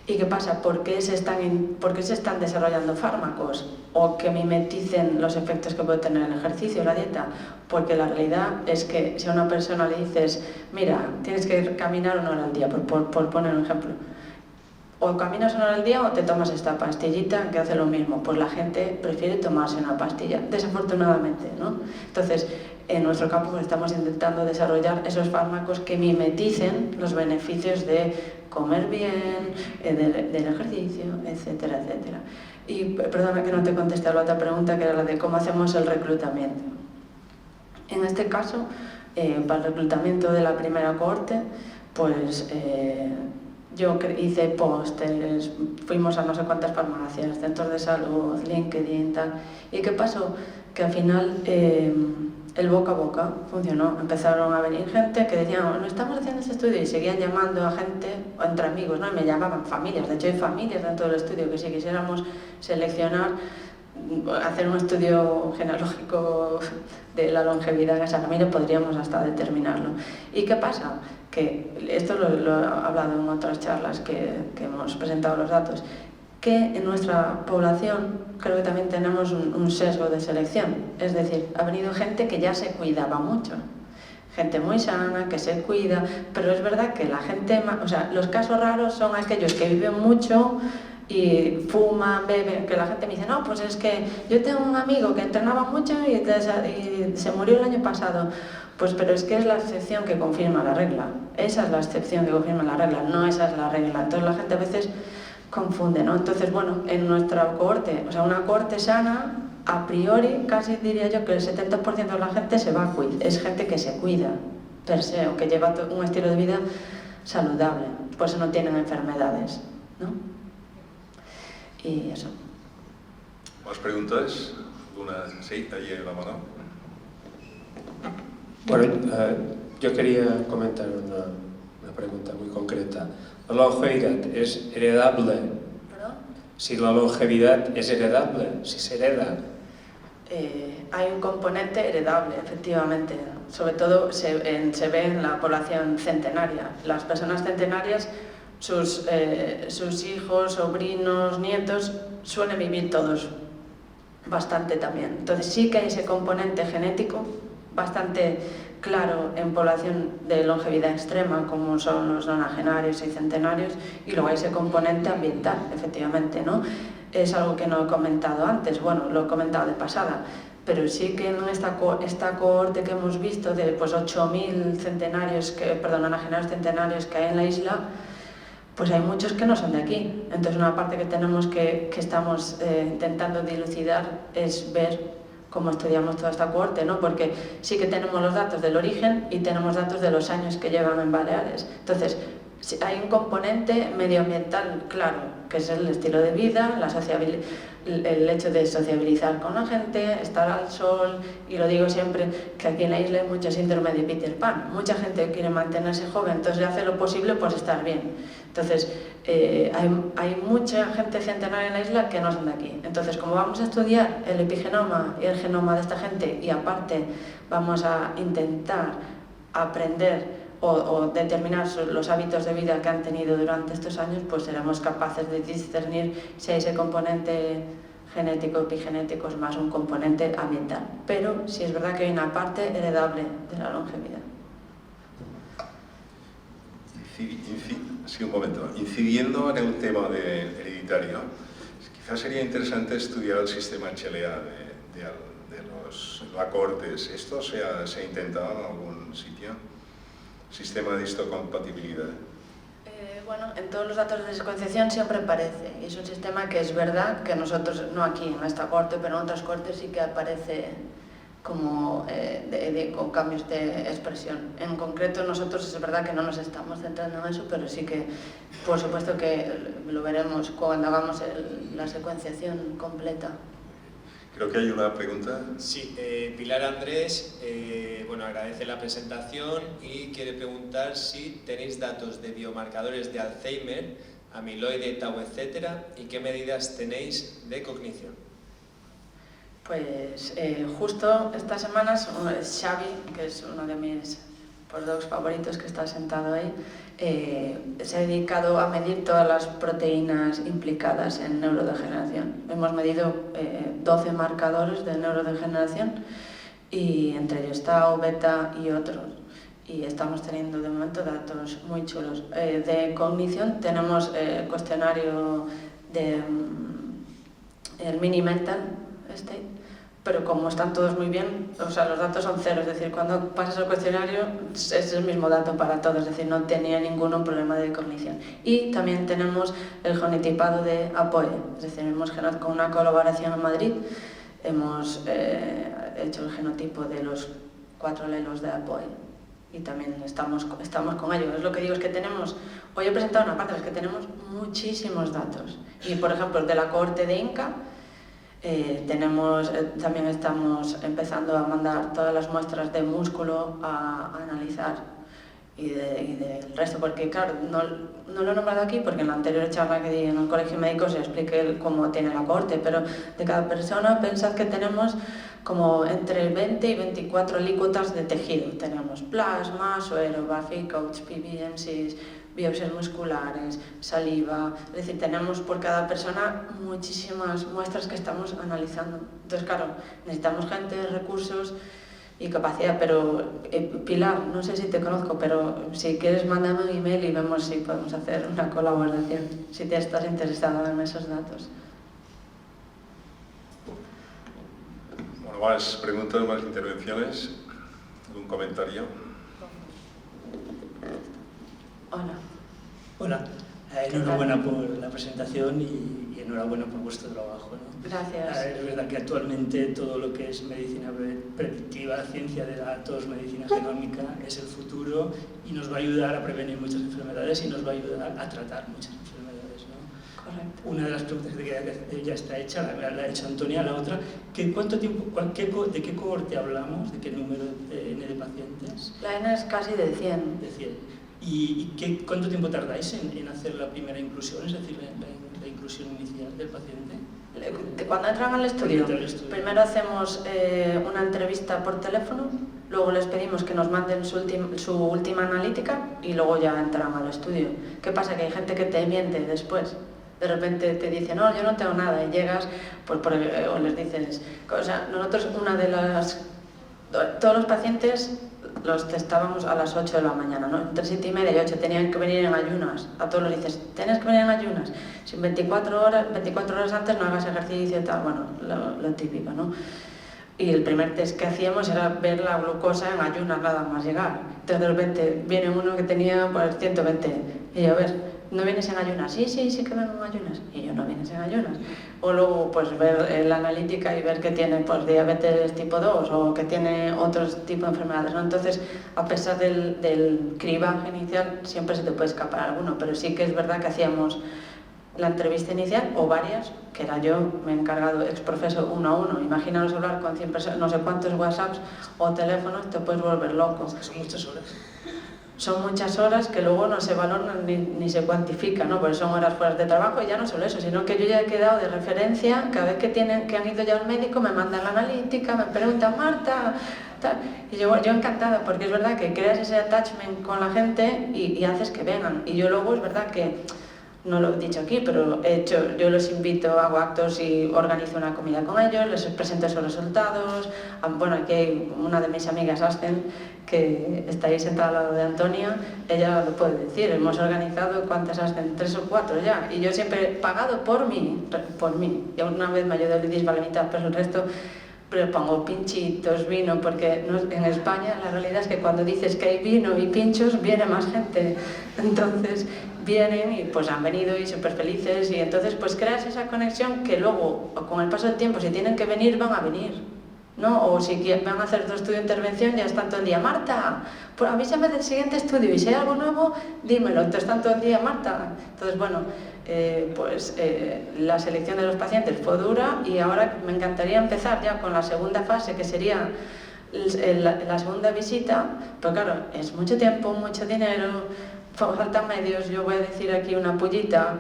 ¿Y qué pasa? ¿Por qué se están desarrollando fármacos o que mimeticen los efectos que puede tener el ejercicio o la dieta? Porque la realidad es que si a una persona le dices, mira, tienes que caminar 1 hora al día, por poner un ejemplo, o caminas 1 hora al día o te tomas esta pastillita que hace lo mismo, pues la gente prefiere tomarse una pastilla, desafortunadamente, ¿no? Entonces, en nuestro campo pues estamos intentando desarrollar esos fármacos que mimeticen los beneficios de comer bien, del ejercicio, etcétera, etcétera. Y perdona que no te contesté a la otra pregunta, que era la de cómo hacemos el reclutamiento. En este caso, para el reclutamiento de la primera cohorte, pues yo hice pósters, fuimos a no sé cuántas farmacias, centros de salud, LinkedIn, tal. ¿Y qué pasó? Que al final el boca a boca funcionó. Empezaron a venir gente que decían, bueno, estamos haciendo este estudio, y seguían llamando a gente, entre amigos, ¿no? Y me llamaban familias. De hecho, hay familias dentro del estudio que si quisiéramos seleccionar, hacer un estudio genealógico de la longevidad en esa familia, podríamos hasta determinarlo. ¿Y qué pasa? Que esto lo he hablado en otras charlas que hemos presentado los datos, que en nuestra población creo que también tenemos un sesgo de selección. Es decir, ha venido gente que ya se cuidaba mucho, gente muy sana, que se cuida, pero es verdad que la gente, o sea, los casos raros son aquellos que viven mucho y fuman, beben, que la gente me dice, no, pues es que yo tengo un amigo que entrenaba mucho y se murió el año pasado. Pues pero es que es la excepción que confirma la regla. Esa es la excepción que confirma la regla, no esa es la regla. Entonces la gente a veces confunde, ¿no? Entonces, bueno, en nuestra cohorte, o sea, una cohorte sana, a priori, casi diría yo que el 70% de la gente se va a cuidar. Es gente que se cuida, per se, o que lleva un estilo de vida saludable. Por eso no tienen enfermedades, ¿no? Y eso. ¿Más preguntas? ¿Alguna? Sí, allí en la mano. Bueno, yo quería comentar una pregunta muy concreta. ¿La longevidad es heredable? ¿Perdón? Si la longevidad es heredable, si se hereda. Hay un componente heredable, efectivamente. Sobre todo se ve en la población centenaria. Las personas centenarias, sus hijos, sobrinos, nietos, suelen vivir todos bastante también. Entonces sí que hay ese componente genético bastante claro en población de longevidad extrema, como son los nonagenarios y centenarios, y luego hay ese componente ambiental, efectivamente, ¿no? Es algo que no he comentado antes, bueno, lo he comentado de pasada, pero sí que en esta cohorte que hemos visto de pues 8.000 nonagenarios centenarios que hay en la isla, pues hay muchos que no son de aquí. Entonces una parte que tenemos que estamos intentando dilucidar es ver cómo estudiamos toda esta cohorte, ¿no? Porque sí que tenemos los datos del origen y tenemos datos de los años que llevan en Baleares. Entonces, hay un componente medioambiental claro, que es el estilo de vida, el hecho de sociabilizar con la gente, estar al sol, y lo digo siempre, que aquí en la isla hay mucho síndrome de Peter Pan. Mucha gente quiere mantenerse joven, entonces hace lo posible por estar bien. Entonces, hay mucha gente centenaria en la isla que no son de aquí. Entonces, como vamos a estudiar el epigenoma y el genoma de esta gente, y aparte vamos a intentar aprender o determinar los hábitos de vida que han tenido durante estos años, pues seremos capaces de discernir si ese componente genético, epigenético, es más un componente ambiental. Pero sí es verdad que hay una parte heredable de la longevidad. Sí, un momento. Incidiendo en el tema hereditario, quizás sería interesante estudiar el sistema HLA de los cohortes. ¿Esto se ha intentado en algún sitio? Sistema de histocompatibilidad. Bueno, en todos los datos de secuenciación siempre aparece, y es un sistema que es verdad que nosotros, no aquí en esta cohorte, pero en otras cohortes sí que aparece como con cambios de expresión. En concreto, nosotros es verdad que no nos estamos centrando en eso, pero sí que, por supuesto que lo veremos cuando hagamos la secuenciación completa. Creo que hay una pregunta. Sí, Pilar Andrés, bueno, agradece la presentación y quiere preguntar si tenéis datos de biomarcadores de Alzheimer, amiloide, tau, etcétera, y qué medidas tenéis de cognición. Pues justo estas semanas Xavi, que es uno de mis postdocs favoritos que está sentado ahí, se ha dedicado a medir todas las proteínas implicadas en neurodegeneración. Hemos medido 12 marcadores de neurodegeneración y entre ellos tau, beta y otros. Y estamos teniendo de momento datos muy chulos. De cognición tenemos el cuestionario de el mini mental state, pero como están todos muy bien, o sea, los datos son cero, es decir, cuando pasas el cuestionario es el mismo dato para todos, es decir, no tenía ninguno problema de cognición. Y también tenemos el genotipado de APOE, es decir, con una colaboración en Madrid hemos hecho el genotipo de los 4 alelos de APOE y también estamos con ello. Es lo que digo, es que tenemos, hoy he presentado una parte, es que tenemos muchísimos datos. Y por ejemplo, de la cohorte de INCA, también estamos empezando a mandar todas las muestras de músculo a analizar y del resto, porque claro, no lo he nombrado aquí porque en la anterior charla que di en el colegio médico se expliqué cómo tiene la cohorte, pero de cada persona pensad que tenemos como entre 20 y 24 alícuotas de tejido. Tenemos plasma, suero, BAFI, couch, PBMCs, biopsias musculares, saliva, es decir, tenemos por cada persona muchísimas muestras que estamos analizando. Entonces, claro, necesitamos gente, recursos y capacidad, pero Pilar, no sé si te conozco, pero si quieres mándame un email y vemos si podemos hacer una colaboración, si te estás interesado en esos datos. Bueno, más preguntas, más intervenciones, ¿algún comentario? Hola. Hola, enhorabuena por la presentación y enhorabuena por vuestro trabajo, ¿no? Gracias. Es verdad que actualmente todo lo que es medicina predictiva, ciencia de datos, medicina genómica es el futuro y nos va a ayudar a prevenir muchas enfermedades y nos va a ayudar a tratar muchas enfermedades, ¿no? Correcto. Una de las preguntas que quería hacer ya está hecha, la ha hecho Antonia, la otra, ¿cuánto tiempo, de qué cohorte hablamos, de qué número de pacientes? La N es casi de 100. De 100. ¿Y cuánto tiempo tardáis en hacer la primera inclusión, es decir, la inclusión inicial del paciente? Cuando entran al estudio, primero hacemos una entrevista por teléfono, luego les pedimos que nos manden su última analítica y luego ya entran al estudio. ¿Qué pasa? Que hay gente que te miente después. De repente te dice, no, yo no tengo nada, y llegas, pues, o les dices, o sea, nosotros todos los pacientes los testábamos a las 8 de la mañana, ¿no? Entre 7 y media y 8 tenían que venir en ayunas. A todos les dices, tienes que venir en ayunas. Si 24 horas antes no hagas ejercicio y tal, bueno, lo típico, ¿no? Y el primer test que hacíamos era ver la glucosa en ayunas nada más llegar. Entonces de repente viene uno que tenía pues 120 y yo, a ver, ¿no vienes en ayunas? Sí que vengo en ayunas. Y yo, ¿no vienes en ayunas? O luego pues ver la analítica y ver que tiene pues diabetes tipo 2 o que tiene otros tipos de enfermedades, ¿no? Entonces, a pesar del cribaje inicial, siempre se te puede escapar alguno, pero sí que es verdad que hacíamos la entrevista inicial o varias, que era yo, me he encargado ex profeso 1 a 1. Imagínanos hablar con 100 personas, no sé cuántos WhatsApps o teléfonos, te puedes volver loco. Son muchas horas. Son muchas horas que luego no se valoran ni se cuantifican, ¿no? Porque son horas fuera de trabajo y ya no solo eso, sino que yo ya he quedado de referencia, cada vez que han ido ya al médico me mandan la analítica, me preguntan, Marta, tal. Y yo encantada, porque es verdad que creas ese attachment con la gente y haces que vengan. Y yo luego es verdad que, no lo he dicho aquí, pero yo los invito, hago actos y organizo una comida con ellos, les presento esos resultados. Bueno, aquí hay una de mis amigas, Asten, que está ahí sentada al lado de Antonia, ella lo puede decir, hemos organizado, ¿cuántas Asten? 3 o 4 ya, y yo siempre he pagado por mí. Y una vez me ayudó Lidis Valenita, pero el resto pero pongo pinchitos, vino, porque en España la realidad es que cuando dices que hay vino y pinchos, viene más gente. Entonces vienen y pues han venido y súper felices y entonces pues creas esa conexión que luego, con el paso del tiempo, si tienen que venir, van a venir. ¿no? O si van a hacer otro estudio de intervención, ya están todo el día, Marta, pues avísame del siguiente estudio y si hay algo nuevo, dímelo. Entonces están todo el día, Marta. Entonces, bueno, la selección de los pacientes fue dura y ahora me encantaría empezar ya con la segunda fase, que sería la segunda visita, pero claro, es mucho tiempo, mucho dinero, faltan medios. Yo voy a decir aquí una pullita,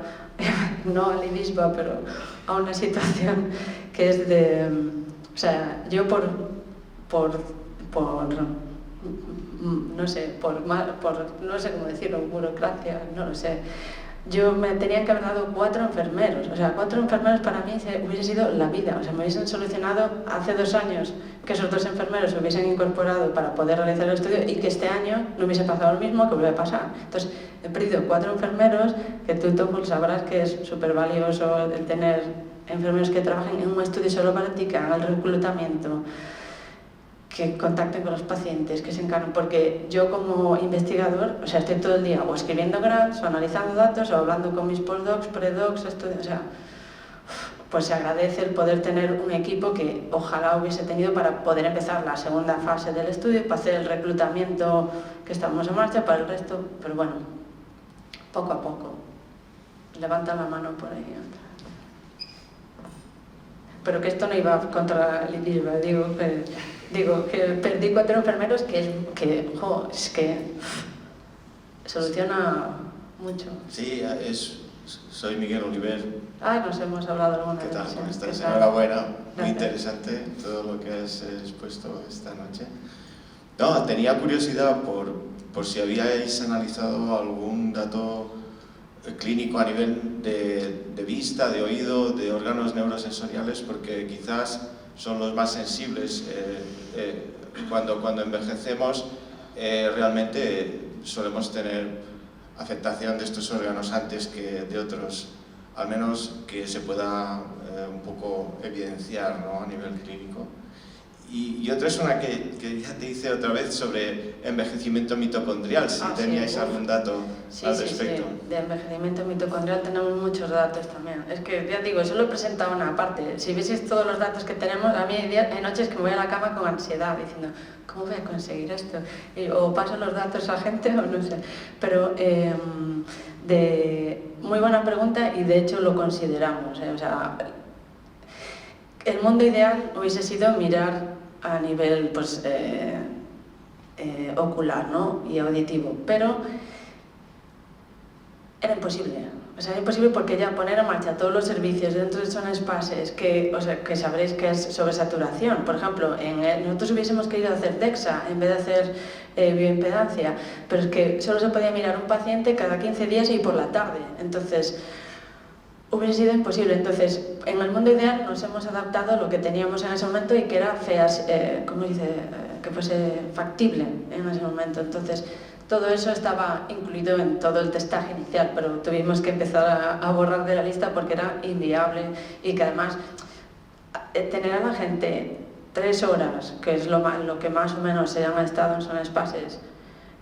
no al ibisba, pero a una situación que es de... O sea, yo no sé, no sé cómo decirlo, burocracia, no lo sé. Yo me tenían que haber dado 4 enfermeros, o sea, 4 enfermeros para mí hubiese sido la vida, o sea, me hubiesen solucionado hace 2 años que esos 2 enfermeros se hubiesen incorporado para poder realizar el estudio y que este año no hubiese pasado lo mismo que vuelve a pasar. Entonces, he perdido 4 enfermeros, que tú pues, sabrás que es súper valioso el tener enfermeros que trabajen en un estudio solo para ti, que hagan el reclutamiento, que contacten con los pacientes, que se encarguen, porque yo como investigador, o sea, estoy todo el día o escribiendo grants, o analizando datos, o hablando con mis postdocs, predocs, o sea, pues se agradece el poder tener un equipo que ojalá hubiese tenido para poder empezar la segunda fase del estudio, para hacer el reclutamiento que estamos en marcha, para el resto, pero bueno, poco a poco. Levanta la mano por ahí. Pero que esto no iba contra el IBISBA, digo que perdí 4 enfermeros es que soluciona mucho. Sí, soy Miguel Oliver. Nos hemos hablado alguna vez. ¿Qué tal? ¿Cómo estás? ¿Qué tal? Enhorabuena, Gracias. muy interesante todo lo que has expuesto esta noche. No, tenía curiosidad por si habíais analizado algún dato clínico a nivel de vista, de oído, de órganos neurosensoriales, porque quizás son los más sensibles. Cuando envejecemos, realmente solemos tener afectación de estos órganos antes que de otros, al menos que se pueda un poco evidenciar, ¿no?, a nivel clínico. Y otra es una que ya te hice otra vez sobre envejecimiento mitocondrial, si teníais algún dato al respecto. Sí, de envejecimiento mitocondrial tenemos muchos datos también. Es que ya digo, solo he presentado una parte. Si vieseis todos los datos que tenemos, a mí hay noches que me voy a la cama con ansiedad, diciendo, ¿cómo voy a conseguir esto? O paso los datos a gente o no sé. Pero muy buena pregunta y de hecho lo consideramos. O sea, el mundo ideal hubiese sido mirar a nivel pues, ocular, ¿no?, y auditivo, pero era imposible. O sea, era imposible porque ya poner en marcha todos los servicios dentro de Son Espaces, que sabréis que es sobresaturación. Por ejemplo, nosotros hubiésemos querido hacer DEXA en vez de hacer bioimpedancia, pero es que solo se podía mirar un paciente cada 15 días y por la tarde. Entonces, hubiese sido imposible. Entonces, en el mundo ideal nos hemos adaptado a lo que teníamos en ese momento y que era que fuese factible en ese momento. Entonces, todo eso estaba incluido en todo el testaje inicial, pero tuvimos que empezar a borrar de la lista porque era inviable y que además tener a la gente 3 horas, que es lo que más o menos se han estado en Son Espaces,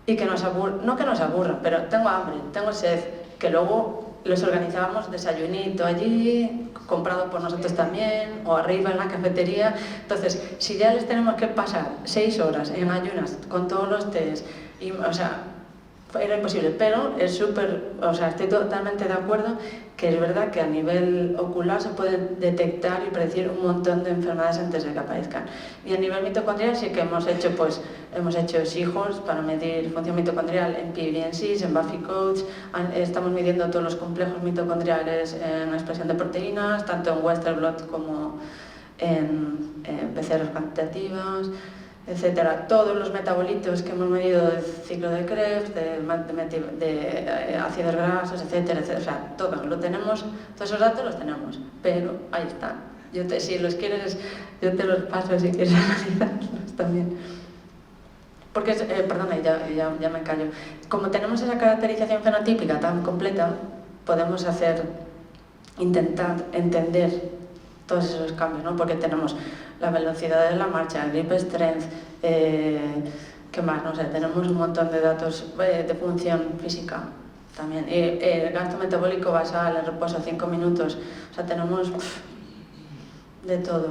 y que no que nos aburra, pero tengo hambre, tengo sed, que luego los organizábamos desayunito allí, comprado por nosotros también, o arriba en la cafetería. Entonces, si ya les tenemos que pasar 6 horas en ayunas con todos los tés, o sea, era imposible, pero es estoy totalmente de acuerdo que es verdad que a nivel ocular se pueden detectar y predecir un montón de enfermedades antes de que aparezcan. Y a nivel mitocondrial sí que hemos hecho SIGOS para medir función mitocondrial en PBNCs, en Buffy Codes, estamos midiendo todos los complejos mitocondriales en expresión de proteínas, tanto en Western blot como en PCRs cuantitativas, etcétera. Todos los metabolitos que hemos medido del ciclo de Krebs, de ácidos grasos, etcétera, etcétera. O sea, todo lo tenemos, todos esos datos los tenemos, pero ahí están. Si los quieres, yo te los paso si quieres analizarlos también. Porque, perdona, ya me callo. Como tenemos esa caracterización fenotípica tan completa, podemos intentar entender todos esos cambios, ¿no? Porque tenemos la velocidad de la marcha, el grip strength, ¿qué más? No sé, tenemos un montón de datos de función física también. El gasto metabólico basal, el reposo 5 minutos, o sea, tenemos de todo.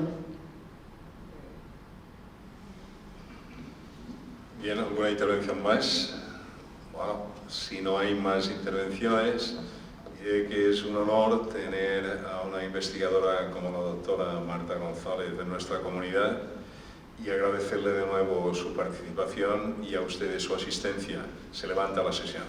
Bien, ¿alguna intervención más? Bueno, si no hay más intervenciones, diré que es un honor tener a una investigadora como la doctora Marta González de nuestra comunidad y agradecerle de nuevo su participación y a ustedes su asistencia. Se levanta la sesión.